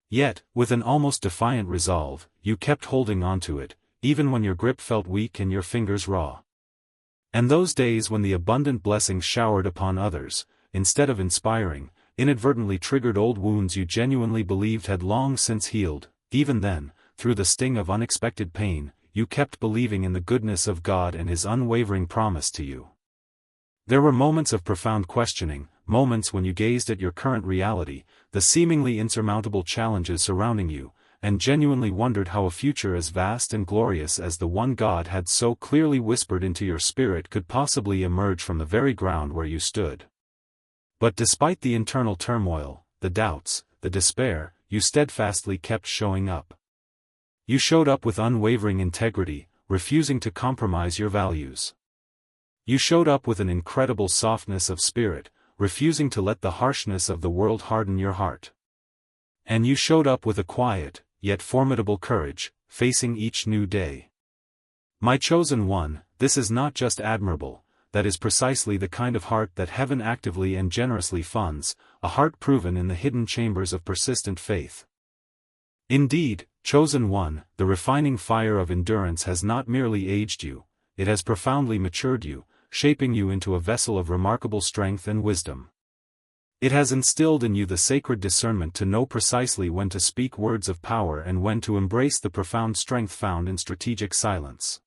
Yet, with an almost defiant resolve, you kept holding on to it, even when your grip felt weak and your fingers raw. And those days when the abundant blessings showered upon others, instead of inspiring, inadvertently triggered old wounds you genuinely believed had long since healed, even then, through the sting of unexpected pain, you kept believing in the goodness of God and His unwavering promise to you. There were moments of profound questioning, moments when you gazed at your current reality, the seemingly insurmountable challenges surrounding you, and genuinely wondered how a future as vast and glorious as the one God had so clearly whispered into your spirit could possibly emerge from the very ground where you stood. But despite the internal turmoil, the doubts, the despair, you steadfastly kept showing up. You showed up with unwavering integrity, refusing to compromise your values. You showed up with an incredible softness of spirit, refusing to let the harshness of the world harden your heart. And you showed up with a quiet, yet formidable courage, facing each new day. My chosen one, this is not just admirable, that is precisely the kind of heart that heaven actively and generously funds, a heart proven in the hidden chambers of persistent faith. Indeed, chosen one, the refining fire of endurance has not merely aged you, it has profoundly matured you, shaping you into a vessel of remarkable strength and wisdom. It has instilled in you the sacred discernment to know precisely when to speak words of power and when to embrace the profound strength found in strategic silence.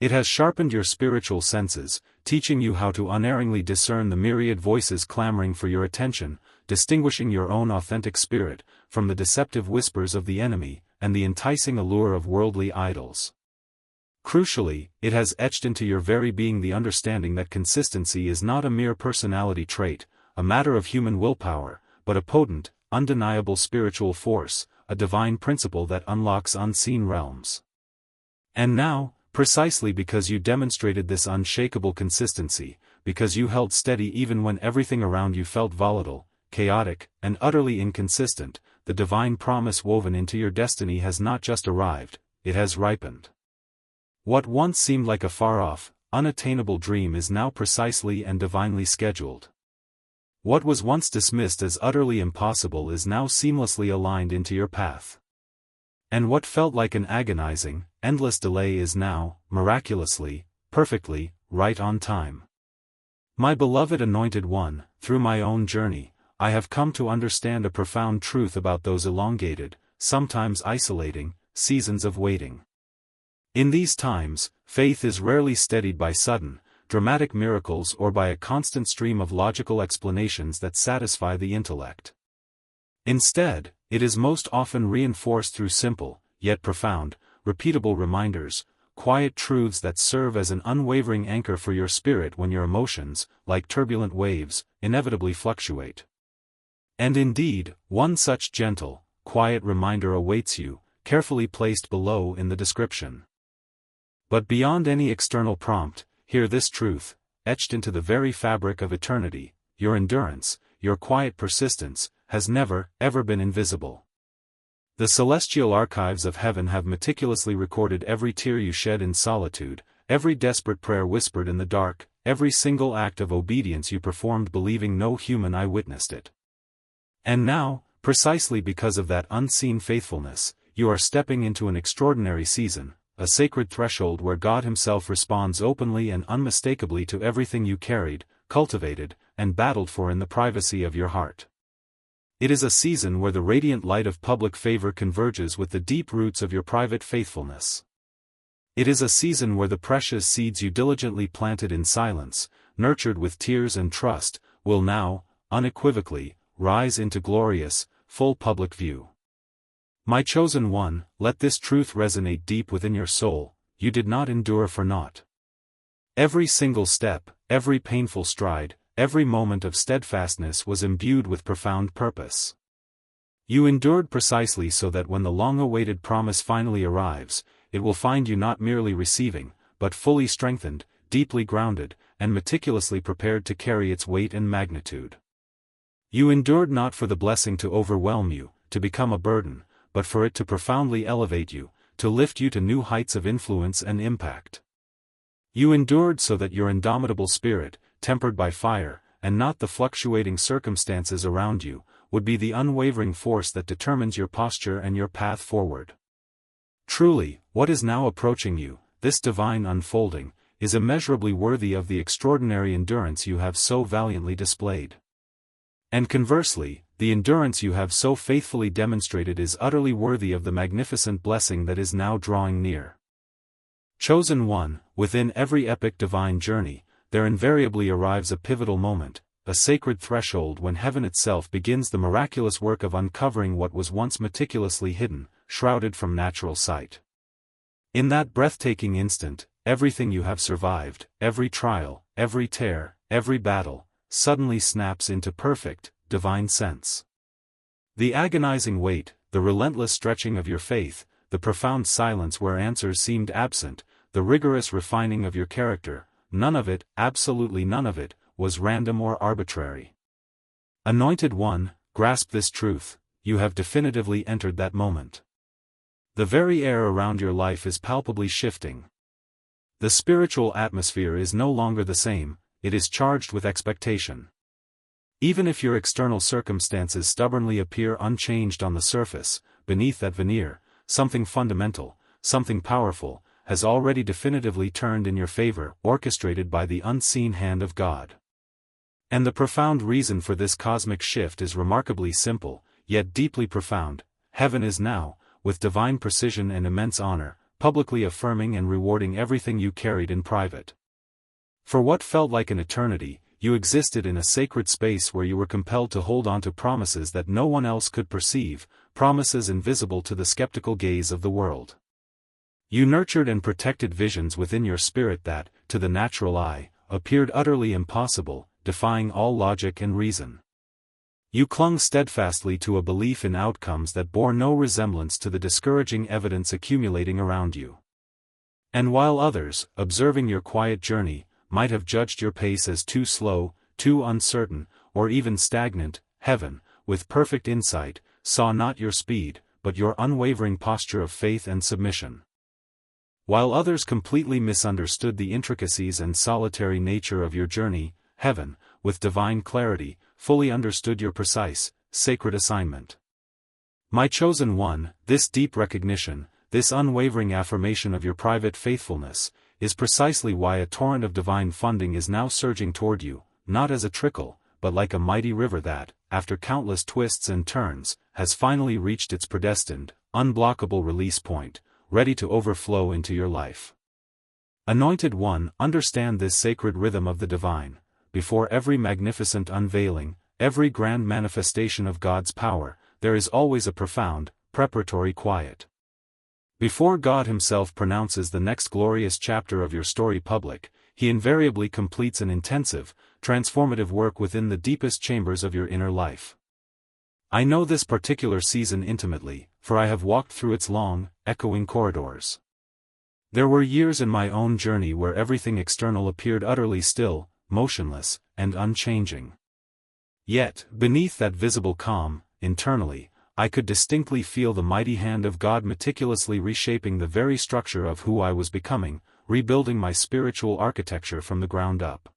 It has sharpened your spiritual senses, teaching you how to unerringly discern the myriad voices clamoring for your attention, distinguishing your own authentic spirit from the deceptive whispers of the enemy and the enticing allure of worldly idols. Crucially, it has etched into your very being the understanding that consistency is not a mere personality trait, a matter of human willpower, but a potent, undeniable spiritual force, a divine principle that unlocks unseen realms. And now, precisely because you demonstrated this unshakable consistency, because you held steady even when everything around you felt volatile, chaotic, and utterly inconsistent, the divine promise woven into your destiny has not just arrived, it has ripened. What once seemed like a far-off, unattainable dream is now precisely and divinely scheduled. What was once dismissed as utterly impossible is now seamlessly aligned into your path. And what felt like an agonizing, endless delay is now, miraculously, perfectly, right on time. My beloved anointed one, through my own journey, I have come to understand a profound truth about those elongated, sometimes isolating, seasons of waiting. In these times, faith is rarely steadied by sudden, dramatic miracles or by a constant stream of logical explanations that satisfy the intellect. Instead, it is most often reinforced through simple, yet profound, repeatable reminders, quiet truths that serve as an unwavering anchor for your spirit when your emotions, like turbulent waves, inevitably fluctuate. And indeed, one such gentle, quiet reminder awaits you, carefully placed below in the description. But beyond any external prompt, hear this truth, etched into the very fabric of eternity: your endurance, your quiet persistence, has never, ever been invisible. The celestial archives of heaven have meticulously recorded every tear you shed in solitude, every desperate prayer whispered in the dark, every single act of obedience you performed believing no human eye witnessed it. And now, precisely because of that unseen faithfulness, you are stepping into an extraordinary season, a sacred threshold where God Himself responds openly and unmistakably to everything you carried, cultivated, and battled for in the privacy of your heart. It is a season where the radiant light of public favor converges with the deep roots of your private faithfulness. It is a season where the precious seeds you diligently planted in silence, nurtured with tears and trust, will now, unequivocally, rise into glorious, full public view. My chosen one, let this truth resonate deep within your soul: you did not endure for naught. Every single step, every painful stride, every moment of steadfastness was imbued with profound purpose. You endured precisely so that when the long-awaited promise finally arrives, it will find you not merely receiving, but fully strengthened, deeply grounded, and meticulously prepared to carry its weight and magnitude. You endured not for the blessing to overwhelm you, to become a burden, but for it to profoundly elevate you, to lift you to new heights of influence and impact. You endured so that your indomitable spirit, tempered by fire, and not the fluctuating circumstances around you, would be the unwavering force that determines your posture and your path forward. Truly, what is now approaching you, this divine unfolding, is immeasurably worthy of the extraordinary endurance you have so valiantly displayed. And conversely, the endurance you have so faithfully demonstrated is utterly worthy of the magnificent blessing that is now drawing near. Chosen one, within every epic divine journey, there invariably arrives a pivotal moment, a sacred threshold when heaven itself begins the miraculous work of uncovering what was once meticulously hidden, shrouded from natural sight. In that breathtaking instant, everything you have survived, every trial, every tear, every battle, suddenly snaps into perfect, divine sense. The agonizing wait, the relentless stretching of your faith, the profound silence where answers seemed absent, the rigorous refining of your character, none of it, absolutely none of it, was random or arbitrary. Anointed One, grasp this truth: you have definitively entered that moment. The very air around your life is palpably shifting. The spiritual atmosphere is no longer the same, it is charged with expectation. Even if your external circumstances stubbornly appear unchanged on the surface, beneath that veneer, something fundamental, something powerful, has already definitively turned in your favor, orchestrated by the unseen hand of God. And the profound reason for this cosmic shift is remarkably simple, yet deeply profound. Heaven is now, with divine precision and immense honor, publicly affirming and rewarding everything you carried in private. For what felt like an eternity, you existed in a sacred space where you were compelled to hold on to promises that no one else could perceive, promises invisible to the skeptical gaze of the world. You nurtured and protected visions within your spirit that, to the natural eye, appeared utterly impossible, defying all logic and reason. You clung steadfastly to a belief in outcomes that bore no resemblance to the discouraging evidence accumulating around you. And while others, observing your quiet journey, might have judged your pace as too slow, too uncertain, or even stagnant, Heaven, with perfect insight, saw not your speed, but your unwavering posture of faith and submission. While others completely misunderstood the intricacies and solitary nature of your journey, Heaven, with divine clarity, fully understood your precise, sacred assignment. My chosen one, this deep recognition, this unwavering affirmation of your private faithfulness, is precisely why a torrent of divine funding is now surging toward you, not as a trickle, but like a mighty river that, after countless twists and turns, has finally reached its predestined, unblockable release point, ready to overflow into your life. Anointed One, understand this sacred rhythm of the divine. Before every magnificent unveiling, every grand manifestation of God's power, there is always a profound, preparatory quiet. Before God Himself pronounces the next glorious chapter of your story public, He invariably completes an intensive, transformative work within the deepest chambers of your inner life. I know this particular season intimately, for I have walked through its long, echoing corridors. There were years in my own journey where everything external appeared utterly still, motionless, and unchanging. Yet, beneath that visible calm, internally, I could distinctly feel the mighty hand of God meticulously reshaping the very structure of who I was becoming, rebuilding my spiritual architecture from the ground up.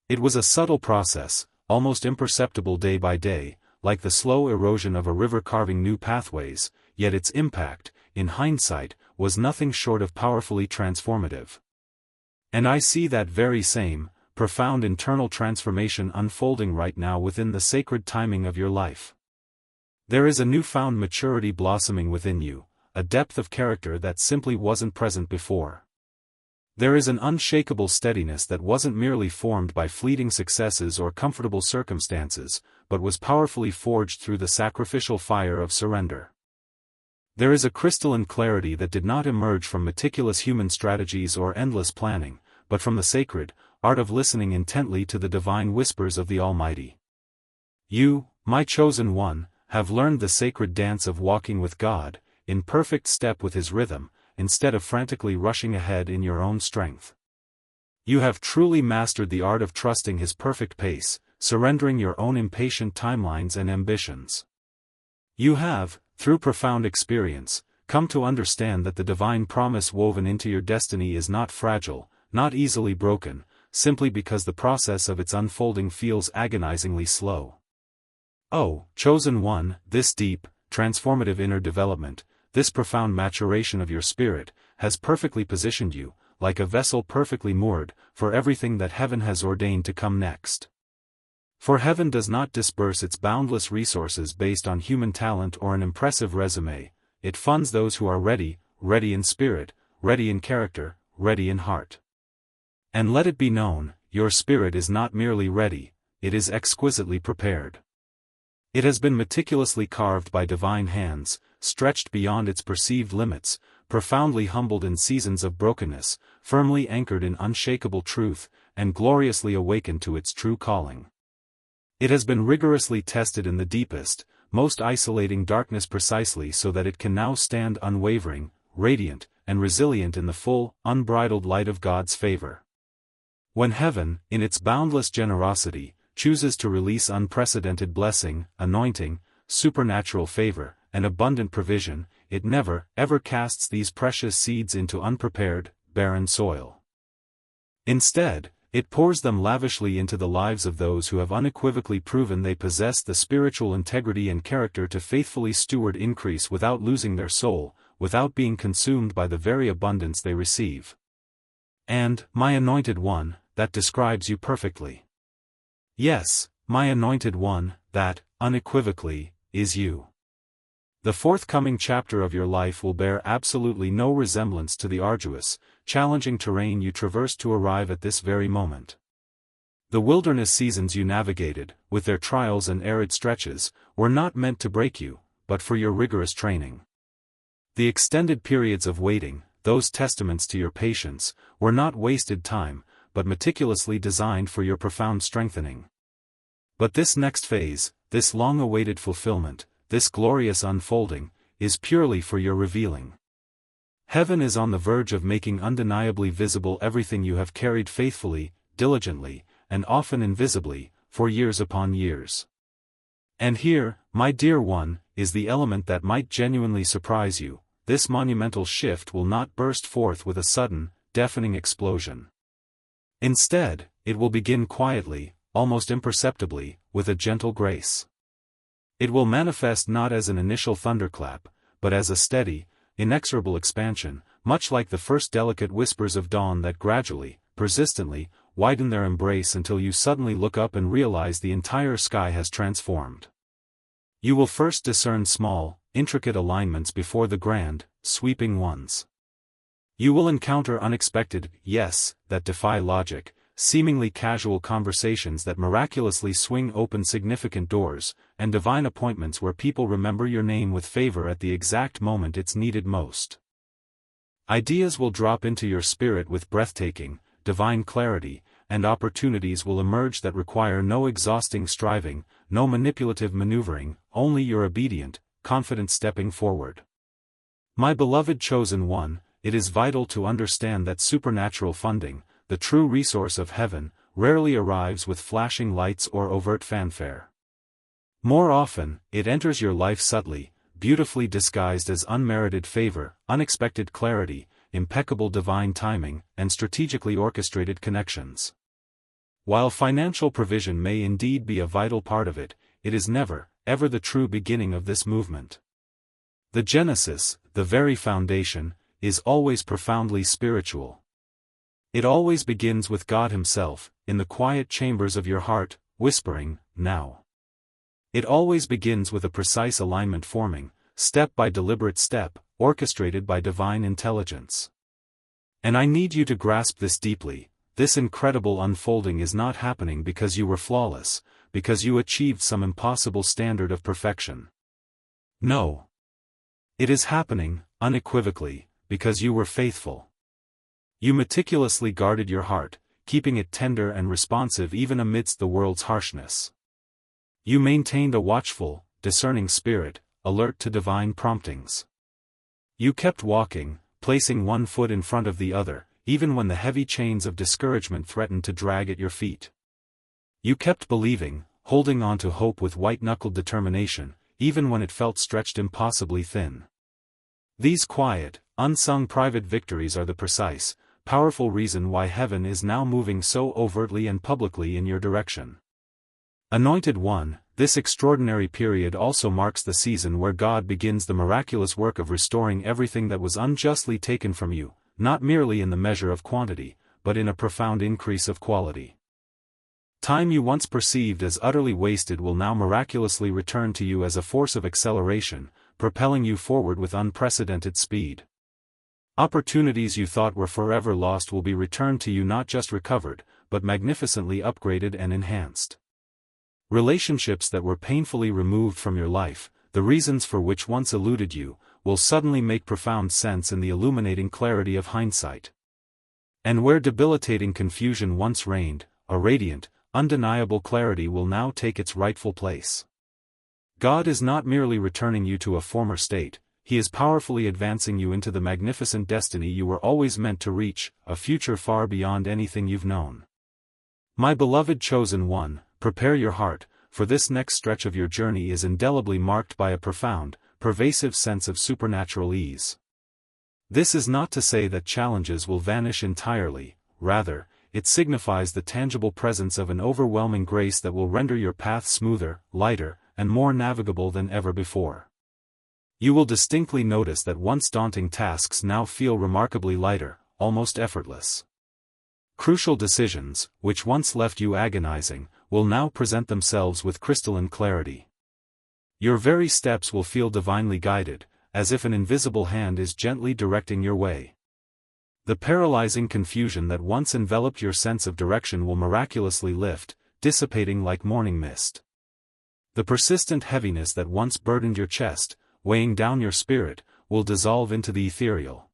It was a subtle process, almost imperceptible day by day, like the slow erosion of a river carving new pathways, yet its impact, in hindsight, was nothing short of powerfully transformative. And I see that very same, profound internal transformation unfolding right now within the sacred timing of your life. There is a newfound maturity blossoming within you, a depth of character that simply wasn't present before. There is an unshakable steadiness that wasn't merely formed by fleeting successes or comfortable circumstances, but was powerfully forged through the sacrificial fire of surrender. There is a crystalline clarity that did not emerge from meticulous human strategies or endless planning, but from the sacred art of listening intently to the divine whispers of the Almighty. You, my chosen one, have learned the sacred dance of walking with God, in perfect step with His rhythm, instead of frantically rushing ahead in your own strength. You have truly mastered the art of trusting His perfect pace, surrendering your own impatient timelines and ambitions. You have, through profound experience, come to understand that the divine promise woven into your destiny is not fragile, not easily broken, simply because the process of its unfolding feels agonizingly slow. Oh, chosen one, this deep, transformative inner development, this profound maturation of your spirit, has perfectly positioned you, like a vessel perfectly moored, for everything that Heaven has ordained to come next. For Heaven does not disperse its boundless resources based on human talent or an impressive resume, it funds those who are ready, ready in spirit, ready in character, ready in heart. And let it be known, your spirit is not merely ready, it is exquisitely prepared. It has been meticulously carved by divine hands, stretched beyond its perceived limits, profoundly humbled in seasons of brokenness, firmly anchored in unshakable truth, and gloriously awakened to its true calling. It has been rigorously tested in the deepest, most isolating darkness precisely so that it can now stand unwavering, radiant, and resilient in the full, unbridled light of God's favor. When heaven, in its boundless generosity, chooses to release unprecedented blessing, anointing, supernatural favor, and abundant provision, it never, ever casts these precious seeds into unprepared, barren soil. Instead, it pours them lavishly into the lives of those who have unequivocally proven they possess the spiritual integrity and character to faithfully steward increase without losing their soul, without being consumed by the very abundance they receive. And, my anointed one, that describes you perfectly. Yes, my anointed one, that, unequivocally, is you. The forthcoming chapter of your life will bear absolutely no resemblance to the arduous, challenging terrain you traversed to arrive at this very moment. The wilderness seasons you navigated, with their trials and arid stretches, were not meant to break you, but for your rigorous training. The extended periods of waiting, those testaments to your patience, were not wasted time, but meticulously designed for your profound strengthening. But this next phase, this long-awaited fulfillment, this glorious unfolding, is purely for your revealing. Heaven is on the verge of making undeniably visible everything you have carried faithfully, diligently, and often invisibly, for years upon years. And here, my dear one, is the element that might genuinely surprise you. This monumental shift will not burst forth with a sudden, deafening explosion. Instead, it will begin quietly, almost imperceptibly, with a gentle grace. It will manifest not as an initial thunderclap, but as a steady, inexorable expansion, much like the first delicate whispers of dawn that gradually, persistently, widen their embrace until you suddenly look up and realize the entire sky has transformed. You will first discern small, intricate alignments before the grand, sweeping ones. You will encounter unexpected, yes, that defy logic, seemingly casual conversations that miraculously swing open significant doors, and divine appointments where people remember your name with favor at the exact moment it's needed most. Ideas will drop into your spirit with breathtaking, divine clarity, and opportunities will emerge that require no exhausting striving, no manipulative maneuvering, only your obedient, confident stepping forward. My beloved chosen one, it is vital to understand that supernatural funding, the true resource of heaven, rarely arrives with flashing lights or overt fanfare. More often, it enters your life subtly, beautifully disguised as unmerited favor, unexpected clarity, impeccable divine timing, and strategically orchestrated connections. While financial provision may indeed be a vital part of it, it is never, ever the true beginning of this movement. The genesis, the very foundation, is always profoundly spiritual. It always begins with God Himself, in the quiet chambers of your heart, whispering, "Now." It always begins with a precise alignment forming, step by deliberate step, orchestrated by divine intelligence. And I need you to grasp this deeply. This incredible unfolding is not happening because you were flawless, because you achieved some impossible standard of perfection. No. It is happening, unequivocally, because you were faithful. You meticulously guarded your heart, keeping it tender and responsive even amidst the world's harshness. You maintained a watchful, discerning spirit, alert to divine promptings. You kept walking, placing one foot in front of the other, even when the heavy chains of discouragement threatened to drag at your feet. You kept believing, holding on to hope with white-knuckled determination, even when it felt stretched impossibly thin. These quiet, unsung private victories are the precise, powerful reason why heaven is now moving so overtly and publicly in your direction. Anointed one, this extraordinary period also marks the season where God begins the miraculous work of restoring everything that was unjustly taken from you, not merely in the measure of quantity, but in a profound increase of quality. Time you once perceived as utterly wasted will now miraculously return to you as a force of acceleration, propelling you forward with unprecedented speed. Opportunities you thought were forever lost will be returned to you, not just recovered, but magnificently upgraded and enhanced. Relationships that were painfully removed from your life, the reasons for which once eluded you, will suddenly make profound sense in the illuminating clarity of hindsight. And where debilitating confusion once reigned, a radiant, undeniable clarity will now take its rightful place. God is not merely returning you to a former state, He is powerfully advancing you into the magnificent destiny you were always meant to reach, a future far beyond anything you've known. My beloved chosen one, prepare your heart, for this next stretch of your journey is indelibly marked by a profound, pervasive sense of supernatural ease. This is not to say that challenges will vanish entirely, rather, it signifies the tangible presence of an overwhelming grace that will render your path smoother, lighter, and more navigable than ever before. You will distinctly notice that once daunting tasks now feel remarkably lighter, almost effortless. Crucial decisions, which once left you agonizing, will now present themselves with crystalline clarity. Your very steps will feel divinely guided, as if an invisible hand is gently directing your way. The paralyzing confusion that once enveloped your sense of direction will miraculously lift, dissipating like morning mist. The persistent heaviness that once burdened your chest, weighing down your spirit, will dissolve into the ethereal.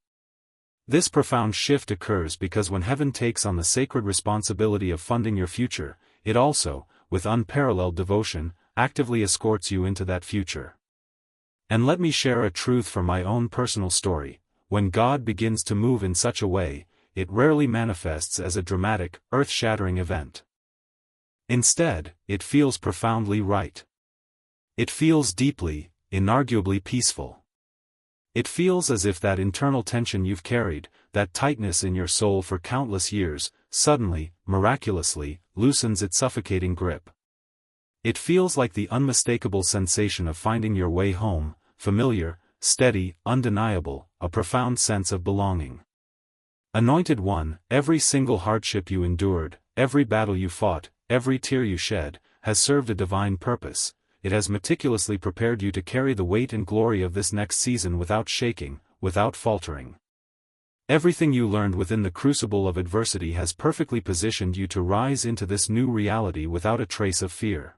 This profound shift occurs because when heaven takes on the sacred responsibility of funding your future, it also, with unparalleled devotion, actively escorts you into that future. And let me share a truth from my own personal story. When God begins to move in such a way, it rarely manifests as a dramatic, earth-shattering event. Instead, it feels profoundly right. It feels deeply, inarguably peaceful. It feels as if that internal tension you've carried, that tightness in your soul for countless years, suddenly, miraculously, loosens its suffocating grip. It feels like the unmistakable sensation of finding your way home, familiar, steady, undeniable, a profound sense of belonging. Anointed one, every single hardship you endured, every battle you fought, every tear you shed, has served a divine purpose. It has meticulously prepared you to carry the weight and glory of this next season without shaking, without faltering. Everything you learned within the crucible of adversity has perfectly positioned you to rise into this new reality without a trace of fear.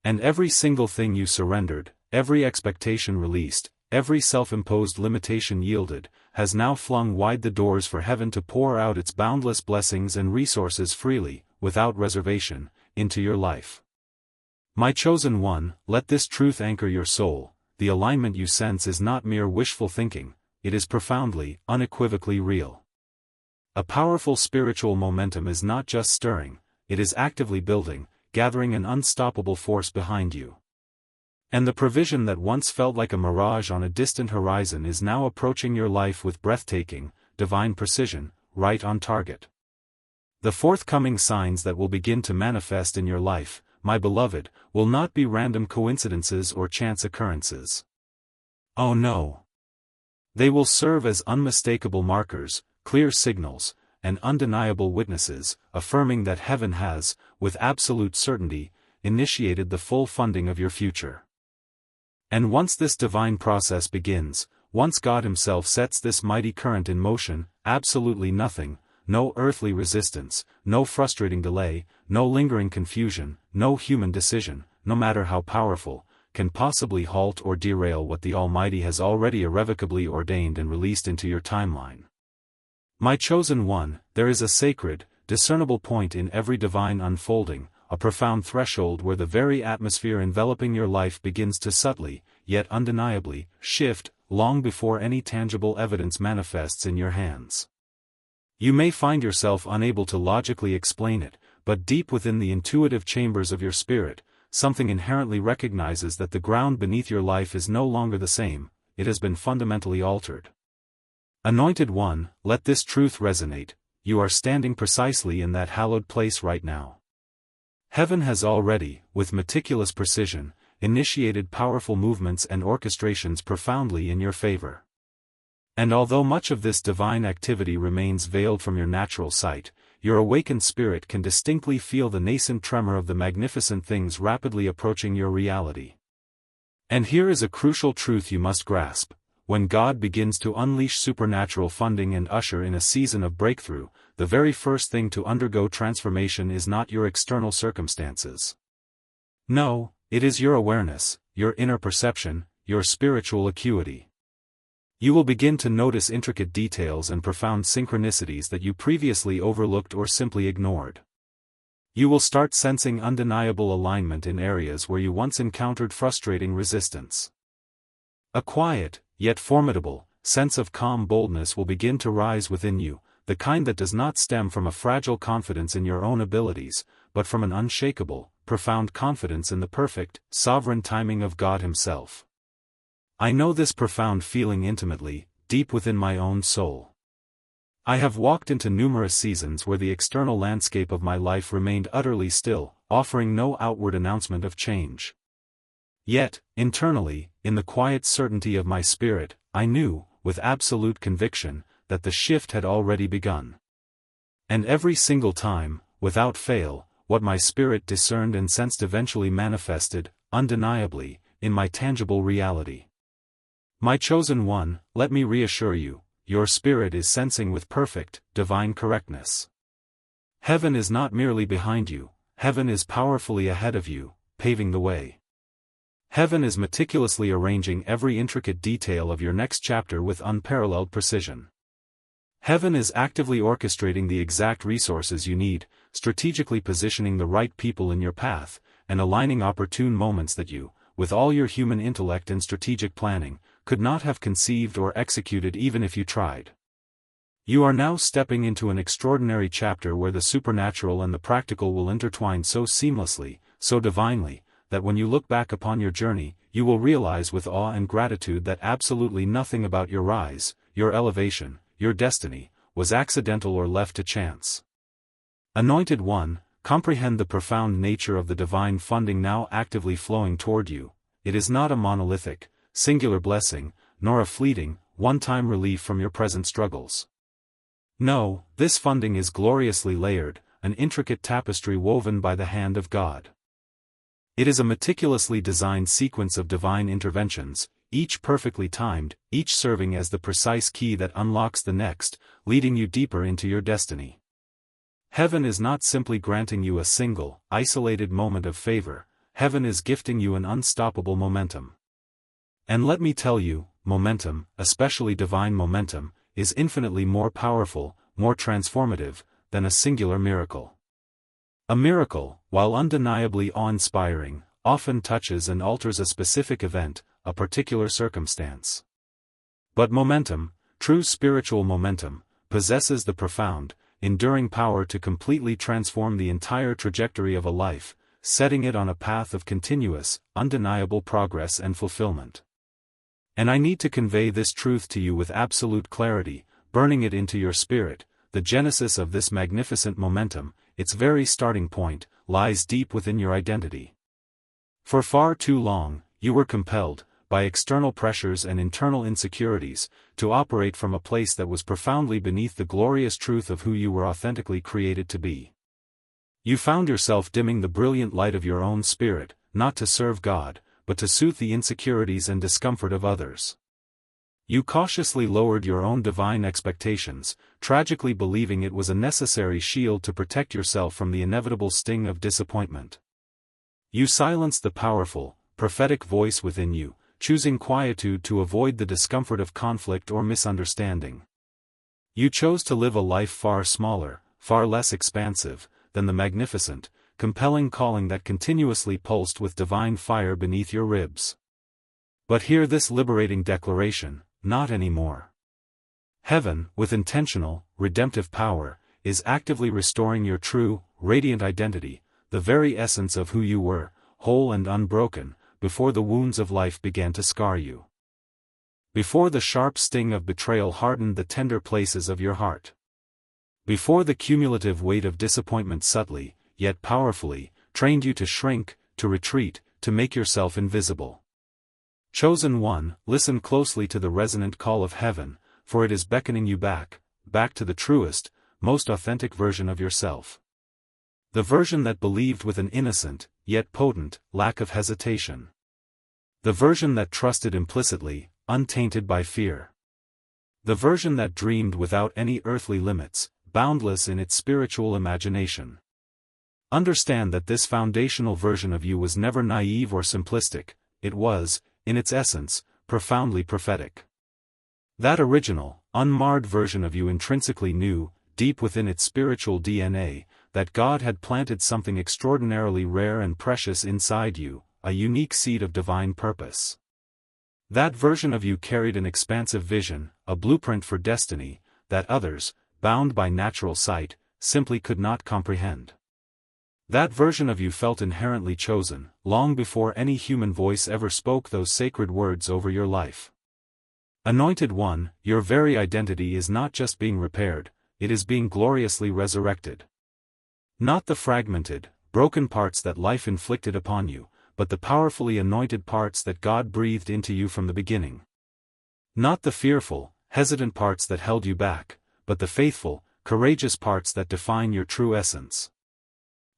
And every single thing you surrendered, every expectation released, every self-imposed limitation yielded, has now flung wide the doors for heaven to pour out its boundless blessings and resources freely, without reservation, into your life. My chosen one, let this truth anchor your soul. The alignment you sense is not mere wishful thinking, it is profoundly, unequivocally real. A powerful spiritual momentum is not just stirring, it is actively building, gathering an unstoppable force behind you. And the provision that once felt like a mirage on a distant horizon is now approaching your life with breathtaking, divine precision, right on target. The forthcoming signs that will begin to manifest in your life, my beloved, will not be random coincidences or chance occurrences. Oh no! They will serve as unmistakable markers, clear signals, and undeniable witnesses, affirming that heaven has, with absolute certainty, initiated the full funding of your future. And once this divine process begins, once God Himself sets this mighty current in motion, absolutely nothing, no earthly resistance, no frustrating delay, no lingering confusion, no human decision, no matter how powerful, can possibly halt or derail what the Almighty has already irrevocably ordained and released into your timeline. My chosen one, there is a sacred, discernible point in every divine unfolding, a profound threshold where the very atmosphere enveloping your life begins to subtly, yet undeniably, shift, long before any tangible evidence manifests in your hands. You may find yourself unable to logically explain it, but deep within the intuitive chambers of your spirit, something inherently recognizes that the ground beneath your life is no longer the same, it has been fundamentally altered. Anointed one, let this truth resonate, you are standing precisely in that hallowed place right now. Heaven has already, with meticulous precision, initiated powerful movements and orchestrations profoundly in your favor. And although much of this divine activity remains veiled from your natural sight, your awakened spirit can distinctly feel the nascent tremor of the magnificent things rapidly approaching your reality. And here is a crucial truth you must grasp. When God begins to unleash supernatural funding and usher in a season of breakthrough, the very first thing to undergo transformation is not your external circumstances. No, it is your awareness, your inner perception, your spiritual acuity. You will begin to notice intricate details and profound synchronicities that you previously overlooked or simply ignored. You will start sensing undeniable alignment in areas where you once encountered frustrating resistance. A quiet, yet formidable, sense of calm boldness will begin to rise within you, the kind that does not stem from a fragile confidence in your own abilities, but from an unshakable, profound confidence in the perfect, sovereign timing of God Himself. I know this profound feeling intimately, deep within my own soul. I have walked into numerous seasons where the external landscape of my life remained utterly still, offering no outward announcement of change. Yet, internally, in the quiet certainty of my spirit, I knew, with absolute conviction, that the shift had already begun. And every single time, without fail, what my spirit discerned and sensed eventually manifested, undeniably, in my tangible reality. My chosen one, let me reassure you, your spirit is sensing with perfect, divine correctness. Heaven is not merely behind you, heaven is powerfully ahead of you, paving the way. Heaven is meticulously arranging every intricate detail of your next chapter with unparalleled precision. Heaven is actively orchestrating the exact resources you need, strategically positioning the right people in your path, and aligning opportune moments that you, with all your human intellect and strategic planning, could not have conceived or executed even if you tried. You are now stepping into an extraordinary chapter where the supernatural and the practical will intertwine so seamlessly, so divinely, that when you look back upon your journey, you will realize with awe and gratitude that absolutely nothing about your rise, your elevation, your destiny, was accidental or left to chance. Anointed One, comprehend the profound nature of the divine funding now actively flowing toward you. It is not a monolithic, singular blessing, nor a fleeting, one-time relief from your present struggles. No, this funding is gloriously layered, an intricate tapestry woven by the hand of God. It is a meticulously designed sequence of divine interventions, each perfectly timed, each serving as the precise key that unlocks the next, leading you deeper into your destiny. Heaven is not simply granting you a single, isolated moment of favor, heaven is gifting you an unstoppable momentum. And let me tell you, momentum, especially divine momentum, is infinitely more powerful, more transformative, than a singular miracle. A miracle, while undeniably awe-inspiring, often touches and alters a specific event, a particular circumstance. But momentum, true spiritual momentum, possesses the profound, enduring power to completely transform the entire trajectory of a life, setting it on a path of continuous, undeniable progress and fulfillment. And I need to convey this truth to you with absolute clarity, burning it into your spirit. The genesis of this magnificent momentum, its very starting point, lies deep within your identity. For far too long, you were compelled, by external pressures and internal insecurities, to operate from a place that was profoundly beneath the glorious truth of who you were authentically created to be. You found yourself dimming the brilliant light of your own spirit, not to serve God, but to soothe the insecurities and discomfort of others. You cautiously lowered your own divine expectations, tragically believing it was a necessary shield to protect yourself from the inevitable sting of disappointment. You silenced the powerful, prophetic voice within you, choosing quietude to avoid the discomfort of conflict or misunderstanding. You chose to live a life far smaller, far less expansive, than the magnificent, compelling calling that continuously pulsed with divine fire beneath your ribs. But hear this liberating declaration: not anymore. Heaven, with intentional, redemptive power, is actively restoring your true, radiant identity, the very essence of who you were, whole and unbroken, before the wounds of life began to scar you. Before the sharp sting of betrayal hardened the tender places of your heart. Before the cumulative weight of disappointment subtly, yet powerfully, trained you to shrink, to retreat, to make yourself invisible. Chosen One, listen closely to the resonant call of heaven, for it is beckoning you back to the truest, most authentic version of yourself. The version that believed with an innocent, yet potent, lack of hesitation. The version that trusted implicitly, untainted by fear. The version that dreamed without any earthly limits, boundless in its spiritual imagination. Understand that this foundational version of you was never naive or simplistic, it was, in its essence, profoundly prophetic. That original, unmarred version of you intrinsically knew, deep within its spiritual DNA, that God had planted something extraordinarily rare and precious inside you, a unique seed of divine purpose. That version of you carried an expansive vision, a blueprint for destiny, that others, bound by natural sight, simply could not comprehend. That version of you felt inherently chosen, long before any human voice ever spoke those sacred words over your life. Anointed One, your very identity is not just being repaired, it is being gloriously resurrected. Not the fragmented, broken parts that life inflicted upon you, but the powerfully anointed parts that God breathed into you from the beginning. Not the fearful, hesitant parts that held you back, but the faithful, courageous parts that define your true essence.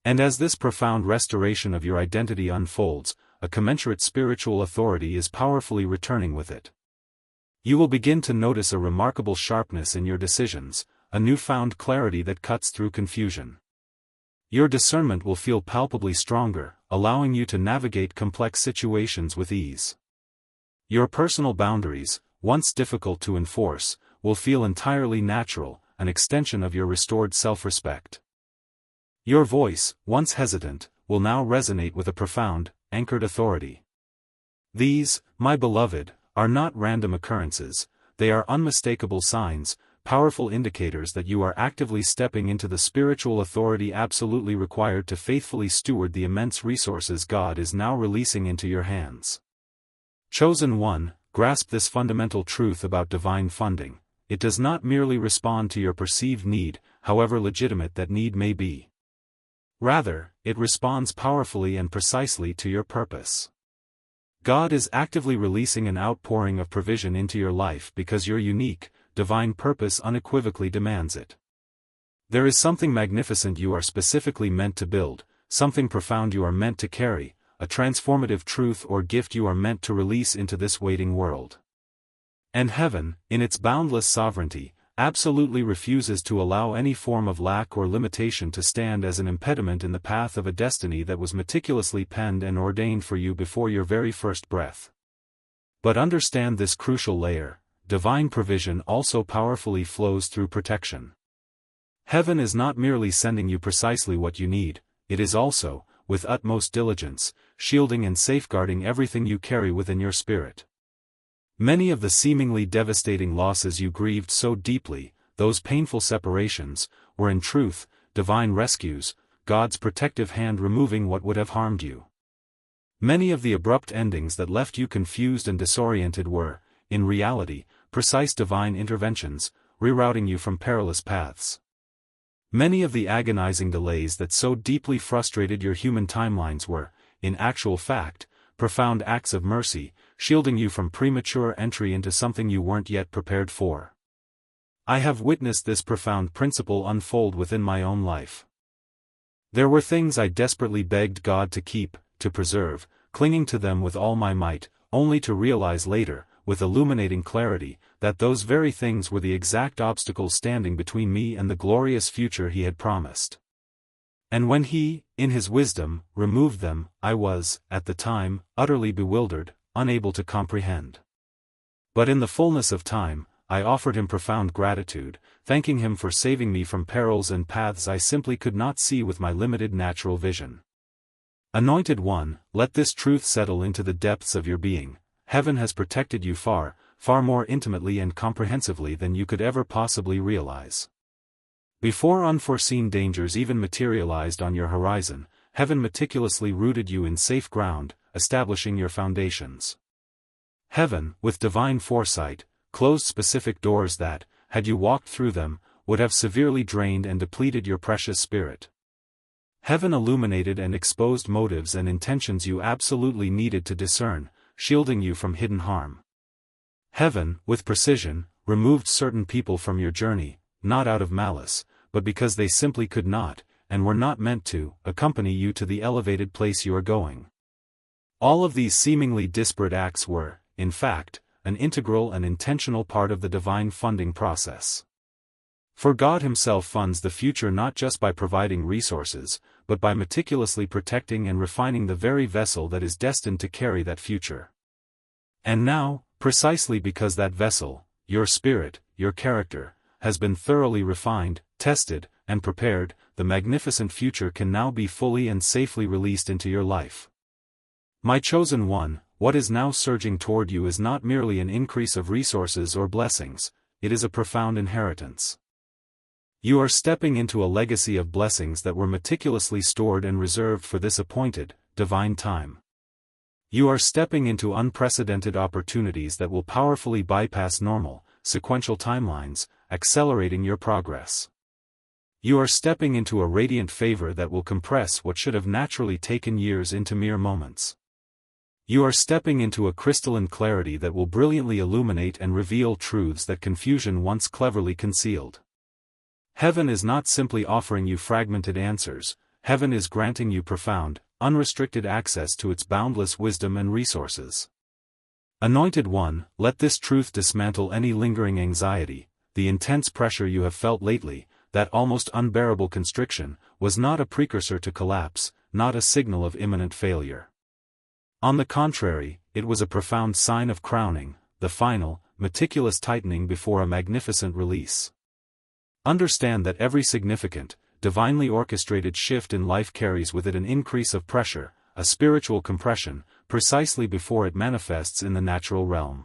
And as this profound restoration of your identity unfolds, a commensurate spiritual authority is powerfully returning with it. You will begin to notice a remarkable sharpness in your decisions, a newfound clarity that cuts through confusion. Your discernment will feel palpably stronger, allowing you to navigate complex situations with ease. Your personal boundaries, once difficult to enforce, will feel entirely natural, an extension of your restored self-respect. Your voice, once hesitant, will now resonate with a profound, anchored authority. These, my beloved, are not random occurrences, they are unmistakable signs, powerful indicators that you are actively stepping into the spiritual authority absolutely required to faithfully steward the immense resources God is now releasing into your hands. Chosen One, grasp this fundamental truth about divine funding: it does not merely respond to your perceived need, however legitimate that need may be. Rather, it responds powerfully and precisely to your purpose. God is actively releasing an outpouring of provision into your life because your unique, divine purpose unequivocally demands it. There is something magnificent you are specifically meant to build, something profound you are meant to carry, a transformative truth or gift you are meant to release into this waiting world. And heaven, in its boundless sovereignty, absolutely refuses to allow any form of lack or limitation to stand as an impediment in the path of a destiny that was meticulously penned and ordained for you before your very first breath. But understand this crucial layer: divine provision also powerfully flows through protection. Heaven is not merely sending you precisely what you need, it is also, with utmost diligence, shielding and safeguarding everything you carry within your spirit. Many of the seemingly devastating losses you grieved so deeply, those painful separations, were in truth, divine rescues, God's protective hand removing what would have harmed you. Many of the abrupt endings that left you confused and disoriented were, in reality, precise divine interventions, rerouting you from perilous paths. Many of the agonizing delays that so deeply frustrated your human timelines were, in actual fact, profound acts of mercy, shielding you from premature entry into something you weren't yet prepared for. I have witnessed this profound principle unfold within my own life. There were things I desperately begged God to keep, to preserve, clinging to them with all my might, only to realize later, with illuminating clarity, that those very things were the exact obstacles standing between me and the glorious future He had promised. And when He, in His wisdom, removed them, I was, at the time, utterly bewildered, unable to comprehend. But in the fullness of time, I offered Him profound gratitude, thanking Him for saving me from perils and paths I simply could not see with my limited natural vision. Anointed One, let this truth settle into the depths of your being: heaven has protected you far, far more intimately and comprehensively than you could ever possibly realize. Before unforeseen dangers even materialized on your horizon, heaven meticulously rooted you in safe ground, establishing your foundations. Heaven, with divine foresight, closed specific doors that, had you walked through them, would have severely drained and depleted your precious spirit. Heaven illuminated and exposed motives and intentions you absolutely needed to discern, shielding you from hidden harm. Heaven, with precision, removed certain people from your journey, not out of malice, but because they simply could not, and were not meant to, accompany you to the elevated place you are going. All of these seemingly disparate acts were, in fact, an integral and intentional part of the divine funding process. For God Himself funds the future not just by providing resources, but by meticulously protecting and refining the very vessel that is destined to carry that future. And now, precisely because that vessel, your spirit, your character, has been thoroughly refined, tested, and prepared, the magnificent future can now be fully and safely released into your life. My chosen one, what is now surging toward you is not merely an increase of resources or blessings, it is a profound inheritance. You are stepping into a legacy of blessings that were meticulously stored and reserved for this appointed, divine time. You are stepping into unprecedented opportunities that will powerfully bypass normal, sequential timelines, accelerating your progress. You are stepping into a radiant favor that will compress what should have naturally taken years into mere moments. You are stepping into a crystalline clarity that will brilliantly illuminate and reveal truths that confusion once cleverly concealed. Heaven is not simply offering you fragmented answers, heaven is granting you profound, unrestricted access to its boundless wisdom and resources. Anointed One, let this truth dismantle any lingering anxiety. The intense pressure you have felt lately, that almost unbearable constriction, was not a precursor to collapse, not a signal of imminent failure. On the contrary, it was a profound sign of crowning, the final, meticulous tightening before a magnificent release. Understand that every significant, divinely orchestrated shift in life carries with it an increase of pressure, a spiritual compression, precisely before it manifests in the natural realm.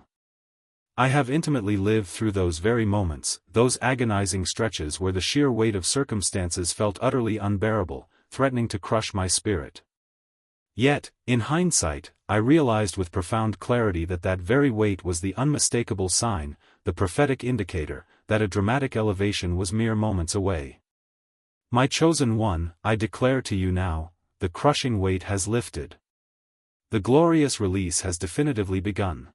I have intimately lived through those very moments, those agonizing stretches where the sheer weight of circumstances felt utterly unbearable, threatening to crush my spirit. Yet, in hindsight, I realized with profound clarity that that very weight was the unmistakable sign, the prophetic indicator, that a dramatic elevation was mere moments away. My chosen one, I declare to you now, the crushing weight has lifted. The glorious release has definitively begun.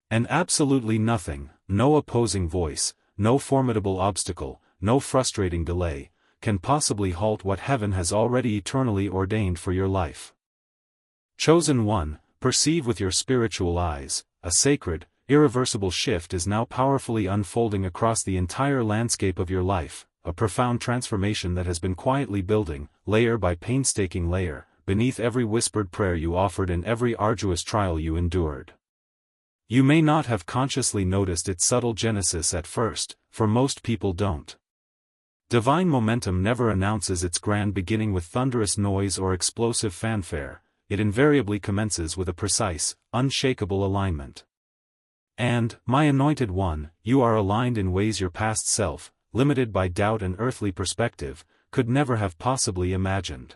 And absolutely nothing, no opposing voice, no formidable obstacle, no frustrating delay, can possibly halt what heaven has already eternally ordained for your life. Chosen one, perceive with your spiritual eyes, a sacred, irreversible shift is now powerfully unfolding across the entire landscape of your life, a profound transformation that has been quietly building, layer by painstaking layer, beneath every whispered prayer you offered and every arduous trial you endured. You may not have consciously noticed its subtle genesis at first, for most people don't. Divine momentum never announces its grand beginning with thunderous noise or explosive fanfare. It invariably commences with a precise, unshakable alignment. And, my anointed one, you are aligned in ways your past self, limited by doubt and earthly perspective, could never have possibly imagined.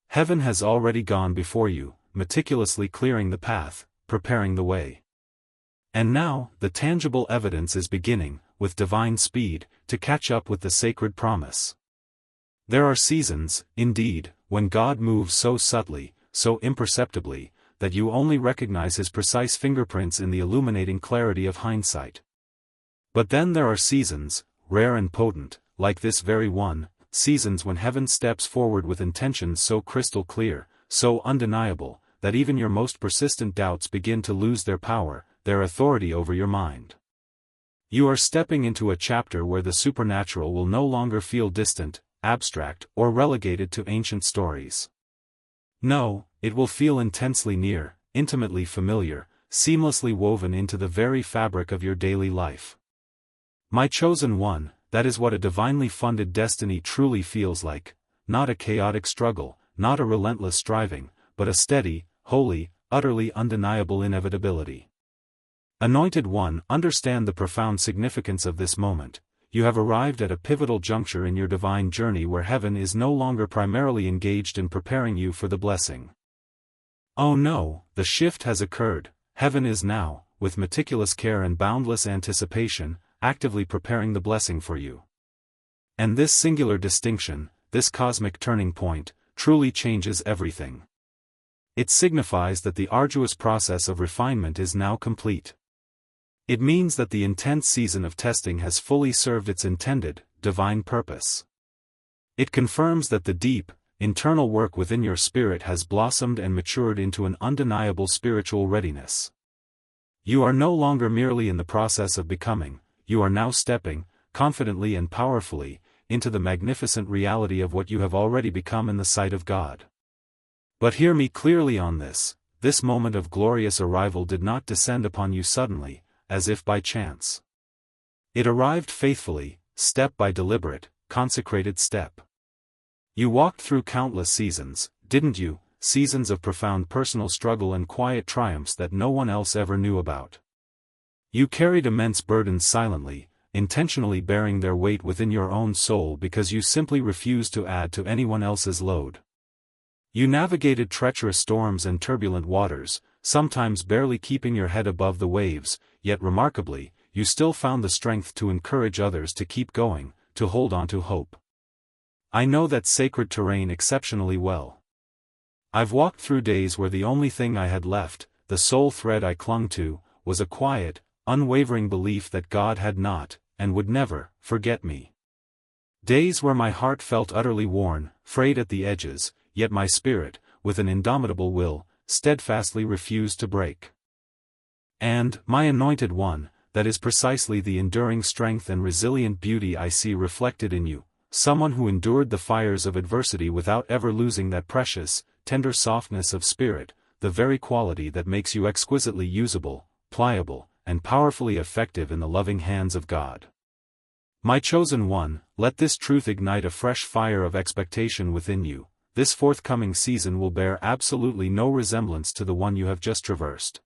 Heaven has already gone before you, meticulously clearing the path, preparing the way. And now, the tangible evidence is beginning, with divine speed, to catch up with the sacred promise. There are seasons, indeed, when God moves so subtly, so imperceptibly, that you only recognize his precise fingerprints in the illuminating clarity of hindsight. But then there are seasons, rare and potent, like this very one, seasons when heaven steps forward with intentions so crystal clear, so undeniable, that even your most persistent doubts begin to lose their power, their authority over your mind. You are stepping into a chapter where the supernatural will no longer feel distant, abstract, or relegated to ancient stories. No, it will feel intensely near, intimately familiar, seamlessly woven into the very fabric of your daily life. My chosen one, that is what a divinely funded destiny truly feels like, not a chaotic struggle, not a relentless striving, but a steady, holy, utterly undeniable inevitability. Anointed one, understand the profound significance of this moment. You have arrived at a pivotal juncture in your divine journey where heaven is no longer primarily engaged in preparing you for the blessing. Oh no, the shift has occurred. Heaven is now, with meticulous care and boundless anticipation, actively preparing the blessing for you. And this singular distinction, this cosmic turning point, truly changes everything. It signifies that the arduous process of refinement is now complete. It means that the intense season of testing has fully served its intended, divine purpose. It confirms that the deep, internal work within your spirit has blossomed and matured into an undeniable spiritual readiness. You are no longer merely in the process of becoming, you are now stepping, confidently and powerfully, into the magnificent reality of what you have already become in the sight of God. But hear me clearly on this moment of glorious arrival did not descend upon you suddenly, as if by chance. It arrived faithfully, step by deliberate, consecrated step. You walked through countless seasons, didn't you, seasons of profound personal struggle and quiet triumphs that no one else ever knew about. You carried immense burdens silently, intentionally bearing their weight within your own soul because you simply refuse to add to anyone else's load. You navigated treacherous storms and turbulent waters, sometimes barely keeping your head above the waves, yet remarkably, you still found the strength to encourage others to keep going, to hold on to hope. I know that sacred terrain exceptionally well. I've walked through days where the only thing I had left, the sole thread I clung to, was a quiet, unwavering belief that God had not, and would never, forget me. Days where my heart felt utterly worn, frayed at the edges, yet my spirit, with an indomitable will, steadfastly refused to break. And, my anointed one, that is precisely the enduring strength and resilient beauty I see reflected in you, someone who endured the fires of adversity without ever losing that precious, tender softness of spirit, the very quality that makes you exquisitely usable, pliable, and powerfully effective in the loving hands of God. My chosen one, let this truth ignite a fresh fire of expectation within you. This forthcoming season will bear absolutely no resemblance to the one you have just traversed.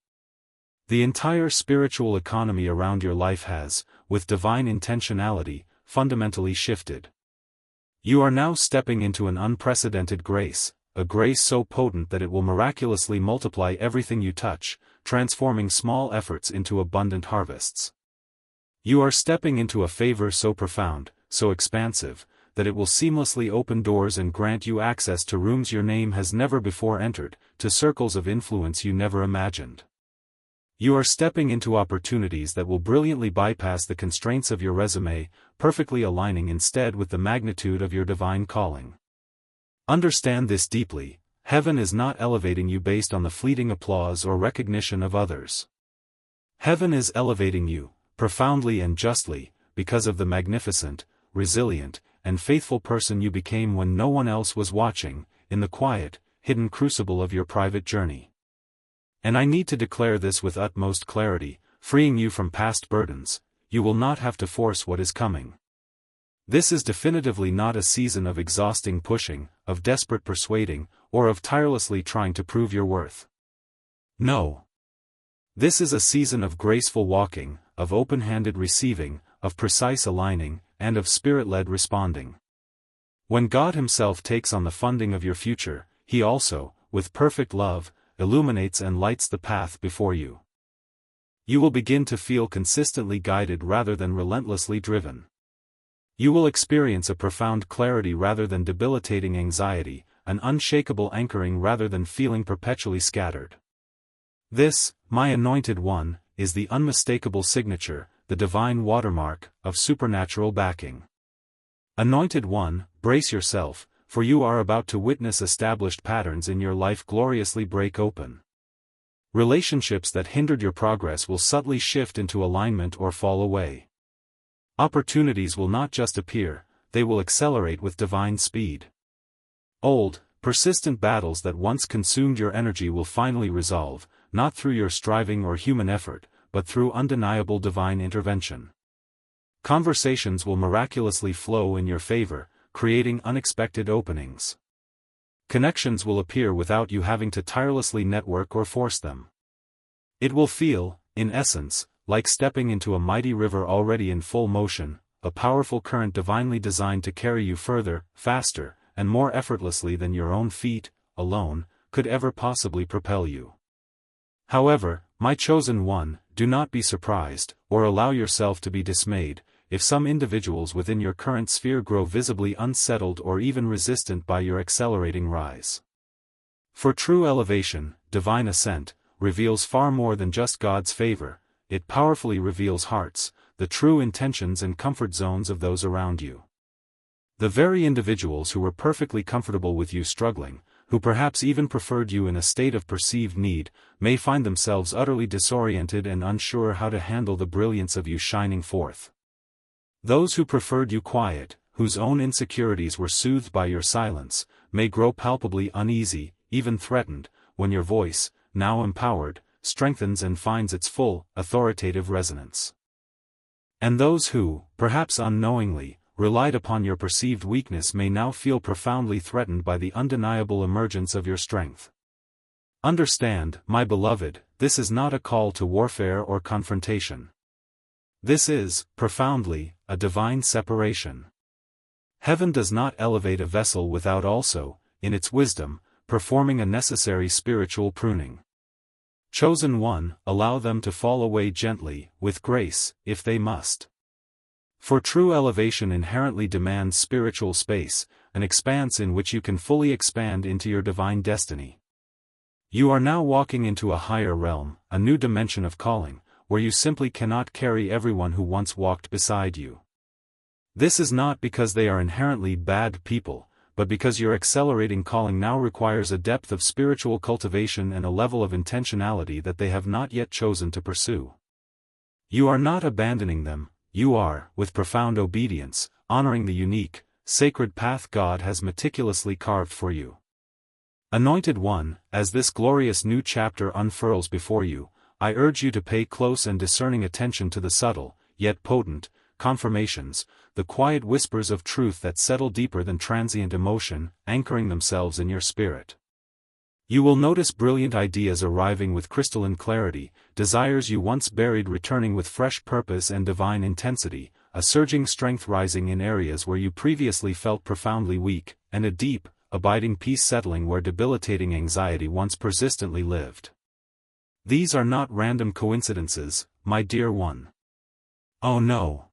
The entire spiritual economy around your life has, with divine intentionality, fundamentally shifted. You are now stepping into an unprecedented grace, a grace so potent that it will miraculously multiply everything you touch, transforming small efforts into abundant harvests. You are stepping into a favor so profound, so expansive, that it will seamlessly open doors and grant you access to rooms your name has never before entered, to circles of influence you never imagined. You are stepping into opportunities that will brilliantly bypass the constraints of your resume, perfectly aligning instead with the magnitude of your divine calling. Understand this deeply: heaven is not elevating you based on the fleeting applause or recognition of others. Heaven is elevating you, profoundly and justly, because of the magnificent, resilient, and faithful person you became when no one else was watching, in the quiet, hidden crucible of your private journey. And I need to declare this with utmost clarity, freeing you from past burdens: you will not have to force what is coming. This is definitively not a season of exhausting pushing, of desperate persuading, or of tirelessly trying to prove your worth. No. This is a season of graceful walking, of open-handed receiving, of precise aligning, and of spirit-led responding. When God Himself takes on the funding of your future, He also, with perfect love, illuminates and lights the path before you. You will begin to feel consistently guided rather than relentlessly driven. You will experience a profound clarity rather than debilitating anxiety, an unshakable anchoring rather than feeling perpetually scattered. This, my anointed one, is the unmistakable signature, the divine watermark, of supernatural backing. Anointed one, brace yourself, for you are about to witness established patterns in your life gloriously break open. Relationships that hindered your progress will subtly shift into alignment or fall away. Opportunities will not just appear, they will accelerate with divine speed. Old, persistent battles that once consumed your energy will finally resolve, not through your striving or human effort, but through undeniable divine intervention. Conversations will miraculously flow in your favor, creating unexpected openings. Connections will appear without you having to tirelessly network or force them. It will feel, in essence, like stepping into a mighty river already in full motion, a powerful current divinely designed to carry you further, faster, and more effortlessly than your own feet, alone, could ever possibly propel you. However, my chosen one, do not be surprised, or allow yourself to be dismayed, if some individuals within your current sphere grow visibly unsettled or even resistant by your accelerating rise. For true elevation, divine ascent, reveals far more than just God's favor. It powerfully reveals hearts, the true intentions and comfort zones of those around you. The very individuals who were perfectly comfortable with you struggling, who perhaps even preferred you in a state of perceived need, may find themselves utterly disoriented and unsure how to handle the brilliance of you shining forth. Those who preferred you quiet, whose own insecurities were soothed by your silence, may grow palpably uneasy, even threatened, when your voice, now empowered, strengthens and finds its full, authoritative resonance. And those who, perhaps unknowingly, relied upon your perceived weakness may now feel profoundly threatened by the undeniable emergence of your strength. Understand, my beloved, this is not a call to warfare or confrontation. This is, profoundly, a divine separation. Heaven does not elevate a vessel without also, in its wisdom, performing a necessary spiritual pruning. Chosen one, allow them to fall away gently, with grace, if they must. For true elevation inherently demands spiritual space, an expanse in which you can fully expand into your divine destiny. You are now walking into a higher realm, a new dimension of calling, where you simply cannot carry everyone who once walked beside you. This is not because they are inherently bad people, but because your accelerating calling now requires a depth of spiritual cultivation and a level of intentionality that they have not yet chosen to pursue. You are not abandoning them, you are, with profound obedience, honoring the unique, sacred path God has meticulously carved for you. Anointed One, as this glorious new chapter unfurls before you, I urge you to pay close and discerning attention to the subtle, yet potent, confirmations, the quiet whispers of truth that settle deeper than transient emotion, anchoring themselves in your spirit. You will notice brilliant ideas arriving with crystalline clarity, desires you once buried returning with fresh purpose and divine intensity, a surging strength rising in areas where you previously felt profoundly weak, and a deep, abiding peace settling where debilitating anxiety once persistently lived. These are not random coincidences, my dear one. Oh no.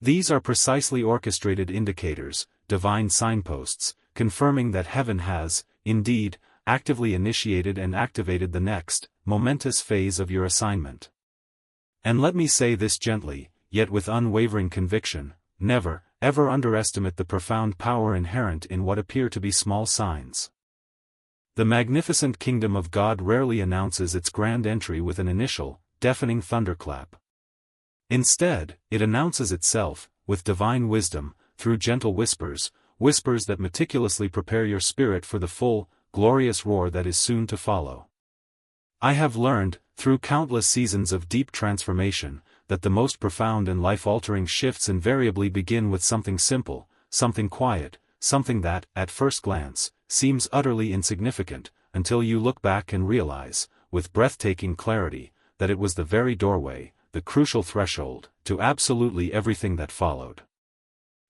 These are precisely orchestrated indicators, divine signposts, confirming that heaven has, indeed, actively initiated and activated the next, momentous phase of your assignment. And let me say this gently, yet with unwavering conviction, never, ever underestimate the profound power inherent in what appear to be small signs. The magnificent kingdom of God rarely announces its grand entry with an initial, deafening thunderclap. Instead, it announces itself, with divine wisdom, through gentle whispers, whispers that meticulously prepare your spirit for the full, glorious roar that is soon to follow. I have learned, through countless seasons of deep transformation, that the most profound and life-altering shifts invariably begin with something simple, something quiet, something that, at first glance, seems utterly insignificant, until you look back and realize, with breathtaking clarity, that it was the very doorway, the crucial threshold, to absolutely everything that followed.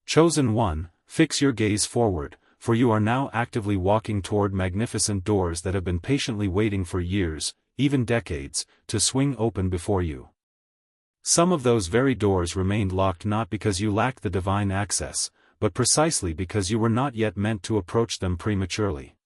Chosen one, fix your gaze forward, for you are now actively walking toward magnificent doors that have been patiently waiting for years, even decades, to swing open before you. Some of those very doors remained locked not because you lacked the divine access, but precisely because you were not yet meant to approach them prematurely.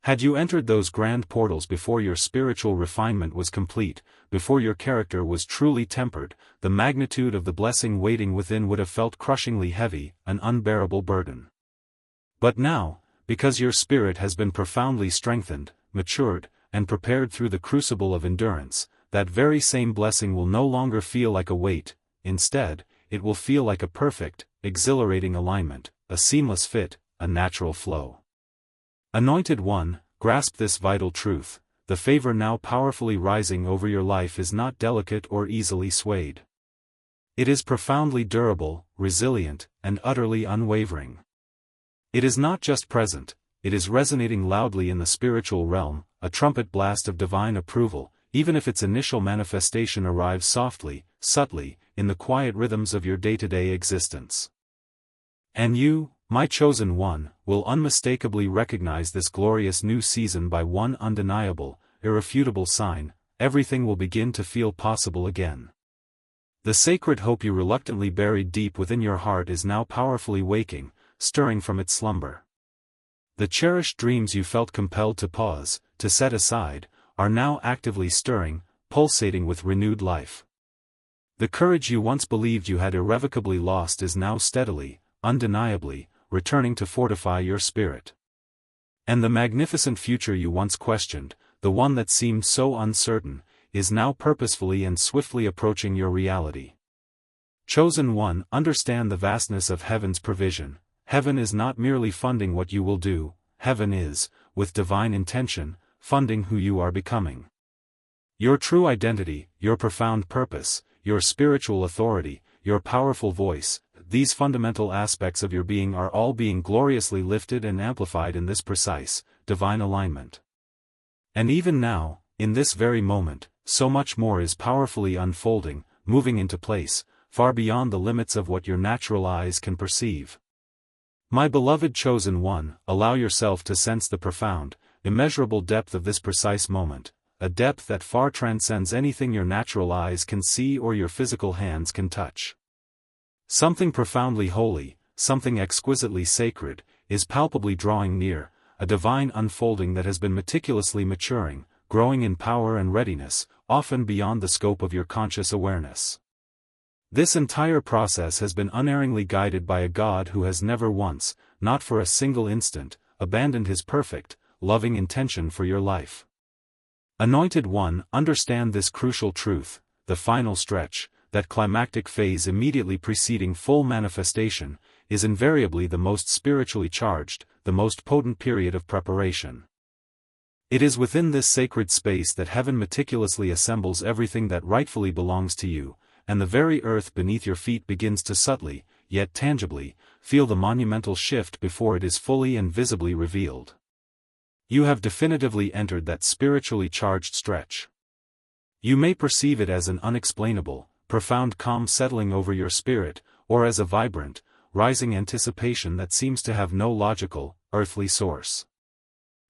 Had you entered those grand portals before your spiritual refinement was complete, before your character was truly tempered, the magnitude of the blessing waiting within would have felt crushingly heavy, an unbearable burden. But now, because your spirit has been profoundly strengthened, matured, and prepared through the crucible of endurance, that very same blessing will no longer feel like a weight. Instead, it will feel like a perfect, exhilarating alignment, a seamless fit, a natural flow. Anointed One, grasp this vital truth: the favor now powerfully rising over your life is not delicate or easily swayed. It is profoundly durable, resilient, and utterly unwavering. It is not just present, it is resonating loudly in the spiritual realm, a trumpet blast of divine approval, even if its initial manifestation arrives softly, subtly, in the quiet rhythms of your day-to-day existence. And you, my chosen one, will unmistakably recognize this glorious new season by one undeniable, irrefutable sign: everything will begin to feel possible again. The sacred hope you reluctantly buried deep within your heart is now powerfully waking, stirring from its slumber. The cherished dreams you felt compelled to pause, to set aside, are now actively stirring, pulsating with renewed life. The courage you once believed you had irrevocably lost is now steadily, undeniably, returning to fortify your spirit. And the magnificent future you once questioned, the one that seemed so uncertain, is now purposefully and swiftly approaching your reality. Chosen one, understand the vastness of heaven's provision. Heaven is not merely funding what you will do, heaven is, with divine intention, funding who you are becoming. Your true identity, your profound purpose, your spiritual authority, your powerful voice, these fundamental aspects of your being are all being gloriously lifted and amplified in this precise, divine alignment. And even now, in this very moment, so much more is powerfully unfolding, moving into place, far beyond the limits of what your natural eyes can perceive. My beloved chosen one, allow yourself to sense the profound, immeasurable depth of this precise moment, a depth that far transcends anything your natural eyes can see or your physical hands can touch. Something profoundly holy, something exquisitely sacred, is palpably drawing near, a divine unfolding that has been meticulously maturing, growing in power and readiness, often beyond the scope of your conscious awareness. This entire process has been unerringly guided by a God who has never once, not for a single instant, abandoned his perfect, loving intention for your life. Anointed one, understand this crucial truth: the final stretch, that climactic phase immediately preceding full manifestation, is invariably the most spiritually charged, the most potent period of preparation. It is within this sacred space that heaven meticulously assembles everything that rightfully belongs to you, and the very earth beneath your feet begins to subtly, yet tangibly, feel the monumental shift before it is fully and visibly revealed. You have definitively entered that spiritually charged stretch. You may perceive it as an unexplainable, profound calm settling over your spirit, or as a vibrant, rising anticipation that seems to have no logical, earthly source.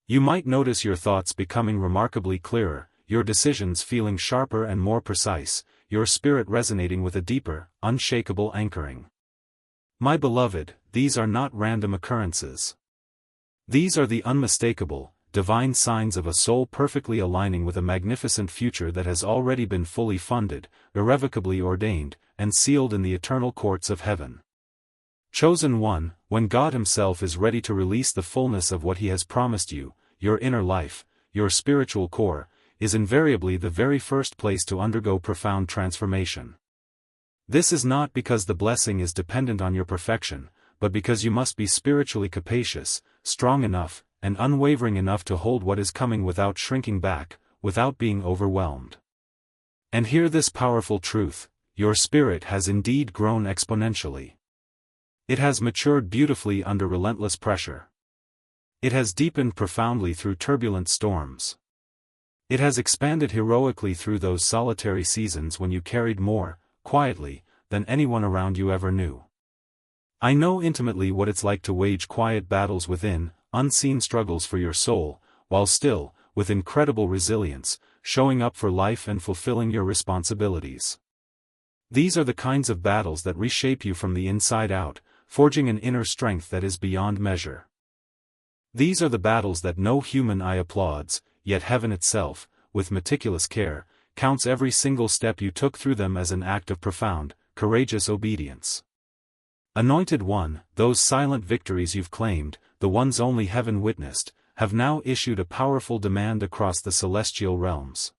You might notice your thoughts becoming remarkably clearer, your decisions feeling sharper and more precise, your spirit resonating with a deeper, unshakable anchoring. My beloved, these are not random occurrences. These are the unmistakable, divine signs of a soul perfectly aligning with a magnificent future that has already been fully funded, irrevocably ordained, and sealed in the eternal courts of heaven. Chosen one, when God himself is ready to release the fullness of what he has promised you, your inner life, your spiritual core, is invariably the very first place to undergo profound transformation. This is not because the blessing is dependent on your perfection, but because you must be spiritually capacious, strong enough, and unwavering enough to hold what is coming without shrinking back, without being overwhelmed. And hear this powerful truth: your spirit has indeed grown exponentially. It has matured beautifully under relentless pressure. It has deepened profoundly through turbulent storms. It has expanded heroically through those solitary seasons when you carried more, quietly, than anyone around you ever knew. I know intimately what it's like to wage quiet battles within, unseen struggles for your soul, while still, with incredible resilience, showing up for life and fulfilling your responsibilities. These are the kinds of battles that reshape you from the inside out, forging an inner strength that is beyond measure. These are the battles that no human eye applauds, yet heaven itself, with meticulous care, counts every single step you took through them as an act of profound, courageous obedience. Anointed one, those silent victories you've claimed, the ones only heaven witnessed, have now issued a powerful demand across the celestial realms.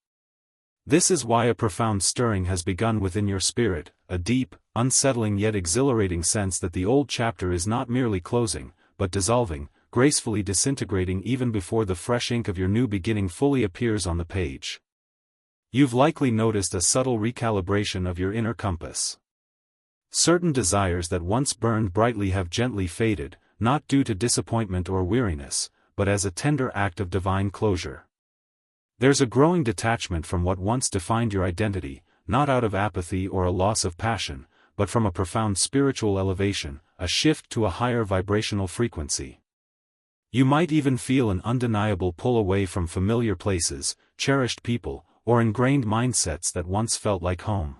This is why a profound stirring has begun within your spirit, a deep, unsettling yet exhilarating sense that the old chapter is not merely closing, but dissolving, gracefully disintegrating even before the fresh ink of your new beginning fully appears on the page. You've likely noticed a subtle recalibration of your inner compass. Certain desires that once burned brightly have gently faded, not due to disappointment or weariness, but as a tender act of divine closure. There's a growing detachment from what once defined your identity, not out of apathy or a loss of passion, but from a profound spiritual elevation, a shift to a higher vibrational frequency. You might even feel an undeniable pull away from familiar places, cherished people, or ingrained mindsets that once felt like home.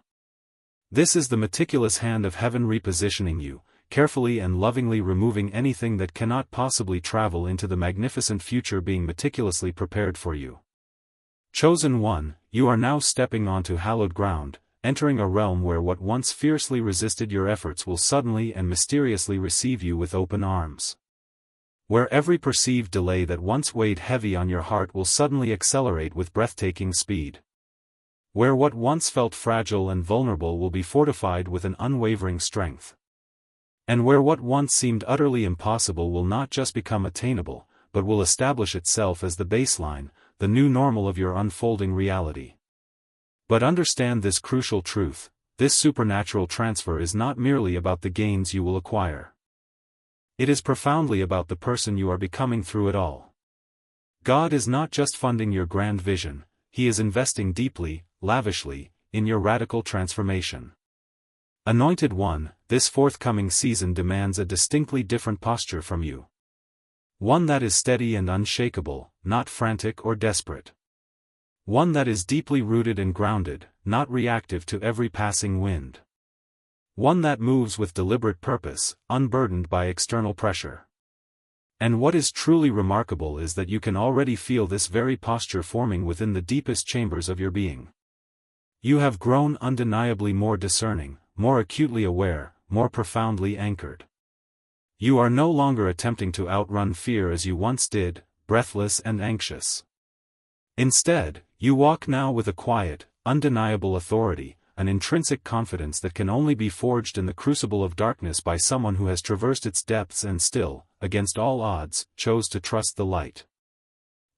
This is the meticulous hand of heaven repositioning you, carefully and lovingly removing anything that cannot possibly travel into the magnificent future being meticulously prepared for you. Chosen one, you are now stepping onto hallowed ground, entering a realm where what once fiercely resisted your efforts will suddenly and mysteriously receive you with open arms. Where every perceived delay that once weighed heavy on your heart will suddenly accelerate with breathtaking speed. Where what once felt fragile and vulnerable will be fortified with an unwavering strength. And where what once seemed utterly impossible will not just become attainable, but will establish itself as the baseline, the new normal of your unfolding reality. But understand this crucial truth: this supernatural transfer is not merely about the gains you will acquire. It is profoundly about the person you are becoming through it all. God is not just funding your grand vision, He is investing deeply, lavishly, in your radical transformation. Anointed One, this forthcoming season demands a distinctly different posture from you. One that is steady and unshakable, not frantic or desperate. One that is deeply rooted and grounded, not reactive to every passing wind. One that moves with deliberate purpose, unburdened by external pressure. And what is truly remarkable is that you can already feel this very posture forming within the deepest chambers of your being. You have grown undeniably more discerning, more acutely aware, more profoundly anchored. You are no longer attempting to outrun fear as you once did, breathless and anxious. Instead, you walk now with a quiet, undeniable authority, an intrinsic confidence that can only be forged in the crucible of darkness by someone who has traversed its depths and still, against all odds, chose to trust the light.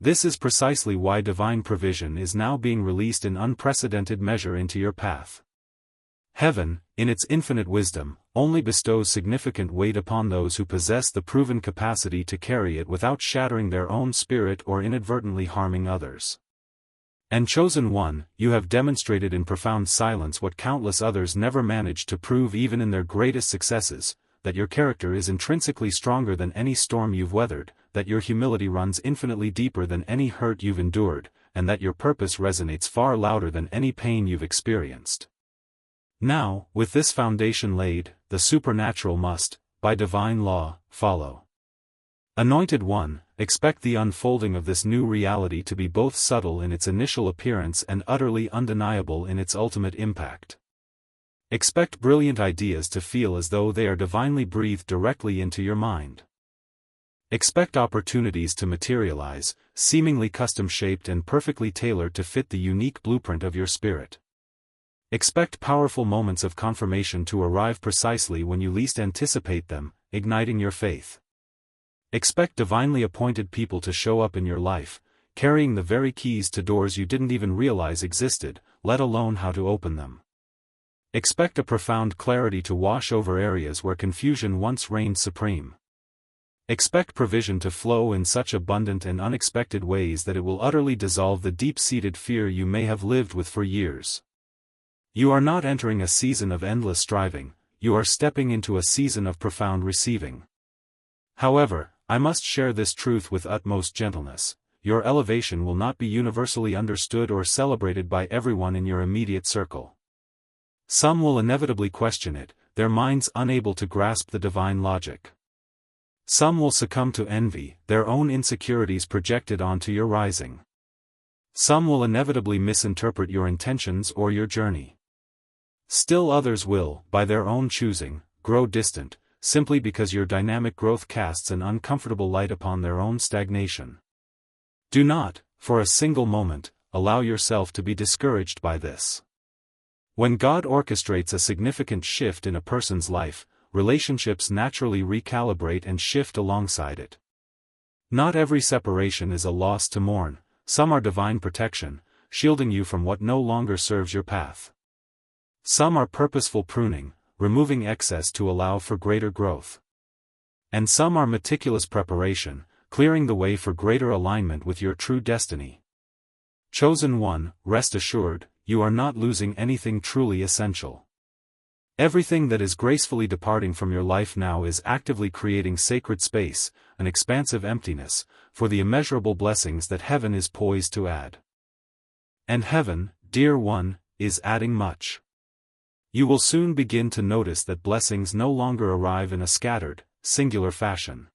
This is precisely why divine provision is now being released in unprecedented measure into your path. Heaven, in its infinite wisdom, only bestows significant weight upon those who possess the proven capacity to carry it without shattering their own spirit or inadvertently harming others. And Chosen One, you have demonstrated in profound silence what countless others never managed to prove even in their greatest successes, that your character is intrinsically stronger than any storm you've weathered, that your humility runs infinitely deeper than any hurt you've endured, and that your purpose resonates far louder than any pain you've experienced. Now, with this foundation laid, the supernatural must, by divine law, follow. Anointed One, expect the unfolding of this new reality to be both subtle in its initial appearance and utterly undeniable in its ultimate impact. Expect brilliant ideas to feel as though they are divinely breathed directly into your mind. Expect opportunities to materialize, seemingly custom-shaped and perfectly tailored to fit the unique blueprint of your spirit. Expect powerful moments of confirmation to arrive precisely when you least anticipate them, igniting your faith. Expect divinely appointed people to show up in your life, carrying the very keys to doors you didn't even realize existed, let alone how to open them. Expect a profound clarity to wash over areas where confusion once reigned supreme. Expect provision to flow in such abundant and unexpected ways that it will utterly dissolve the deep-seated fear you may have lived with for years. You are not entering a season of endless striving, you are stepping into a season of profound receiving. However, I must share this truth with utmost gentleness: your elevation will not be universally understood or celebrated by everyone in your immediate circle. Some will inevitably question it, their minds unable to grasp the divine logic. Some will succumb to envy, their own insecurities projected onto your rising. Some will inevitably misinterpret your intentions or your journey. Still others will, by their own choosing, grow distant, simply because your dynamic growth casts an uncomfortable light upon their own stagnation. Do not, for a single moment, allow yourself to be discouraged by this. When God orchestrates a significant shift in a person's life, relationships naturally recalibrate and shift alongside it. Not every separation is a loss to mourn, some are divine protection, shielding you from what no longer serves your path. Some are purposeful pruning, removing excess to allow for greater growth. And some are meticulous preparation, clearing the way for greater alignment with your true destiny. Chosen One, rest assured, you are not losing anything truly essential. Everything that is gracefully departing from your life now is actively creating sacred space, an expansive emptiness, for the immeasurable blessings that heaven is poised to add. And heaven, dear one, is adding much. You will soon begin to notice that blessings no longer arrive in a scattered, singular fashion.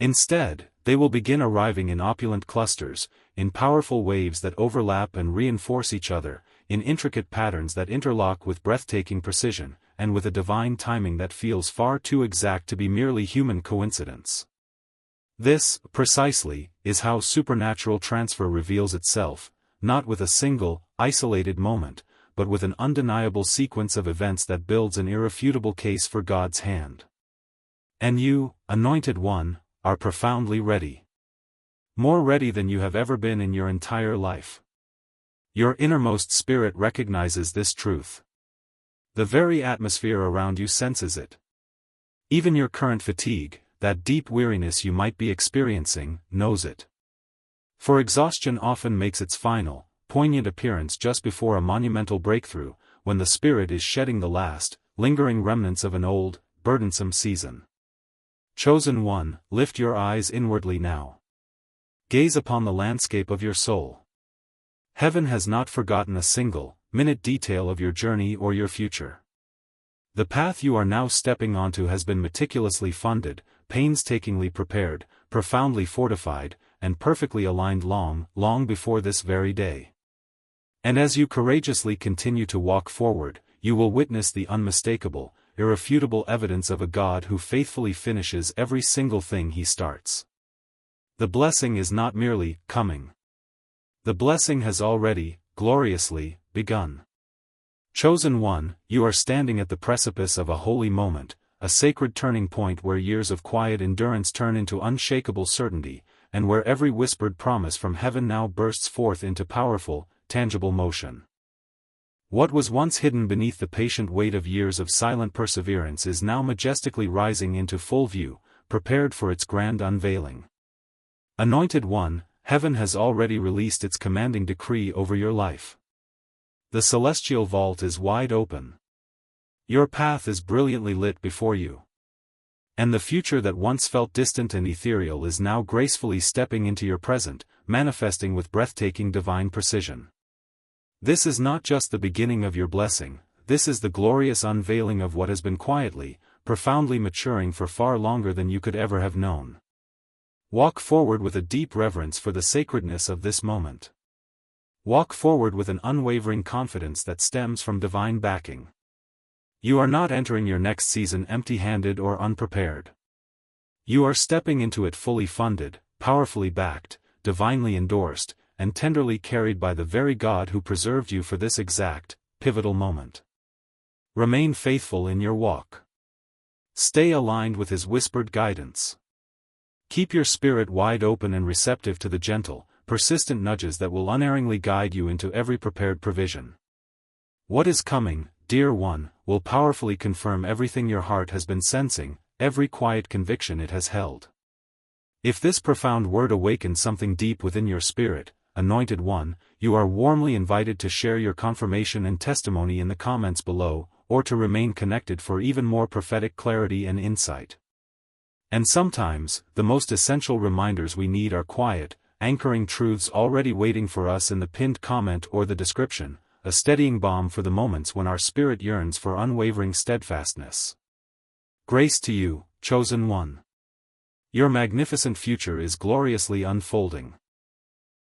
Instead, they will begin arriving in opulent clusters, in powerful waves that overlap and reinforce each other, in intricate patterns that interlock with breathtaking precision, and with a divine timing that feels far too exact to be merely human coincidence. This, precisely, is how supernatural transfer reveals itself, not with a single, isolated moment, but with an undeniable sequence of events that builds an irrefutable case for God's hand. And you, Anointed One, are profoundly ready. More ready than you have ever been in your entire life. Your innermost spirit recognizes this truth. The very atmosphere around you senses it. Even your current fatigue, that deep weariness you might be experiencing, knows it. For exhaustion often makes its final, poignant appearance just before a monumental breakthrough, when the Spirit is shedding the last, lingering remnants of an old, burdensome season. Chosen one, lift your eyes inwardly now. Gaze upon the landscape of your soul. Heaven has not forgotten a single, minute detail of your journey or your future. The path you are now stepping onto has been meticulously funded, painstakingly prepared, profoundly fortified, and perfectly aligned long before this very day. And as you courageously continue to walk forward, you will witness the unmistakable, irrefutable evidence of a God who faithfully finishes every single thing he starts. The blessing is not merely coming. The blessing has already, gloriously, begun. Chosen one, you are standing at the precipice of a holy moment, a sacred turning point where years of quiet endurance turn into unshakable certainty, and where every whispered promise from heaven now bursts forth into powerful, tangible motion. What was once hidden beneath the patient weight of years of silent perseverance is now majestically rising into full view, prepared for its grand unveiling. Anointed one, heaven has already released its commanding decree over your life. The celestial vault is wide open. Your path is brilliantly lit before you. And the future that once felt distant and ethereal is now gracefully stepping into your present, manifesting with breathtaking divine precision. This is not just the beginning of your blessing, this is the glorious unveiling of what has been quietly, profoundly maturing for far longer than you could ever have known. Walk forward with a deep reverence for the sacredness of this moment. Walk forward with an unwavering confidence that stems from divine backing. You are not entering your next season empty-handed or unprepared. You are stepping into it fully funded, powerfully backed, divinely endorsed, and tenderly carried by the very God who preserved you for this exact, pivotal moment. Remain faithful in your walk. Stay aligned with His whispered guidance. Keep your spirit wide open and receptive to the gentle, persistent nudges that will unerringly guide you into every prepared provision. What is coming, dear one, will powerfully confirm everything your heart has been sensing, every quiet conviction it has held. If this profound word awakens something deep within your spirit, anointed one, you are warmly invited to share your confirmation and testimony in the comments below, or to remain connected for even more prophetic clarity and insight. And sometimes, the most essential reminders we need are quiet, anchoring truths already waiting for us in the pinned comment or the description, a steadying balm for the moments when our spirit yearns for unwavering steadfastness. Grace to you, chosen one. Your magnificent future is gloriously unfolding.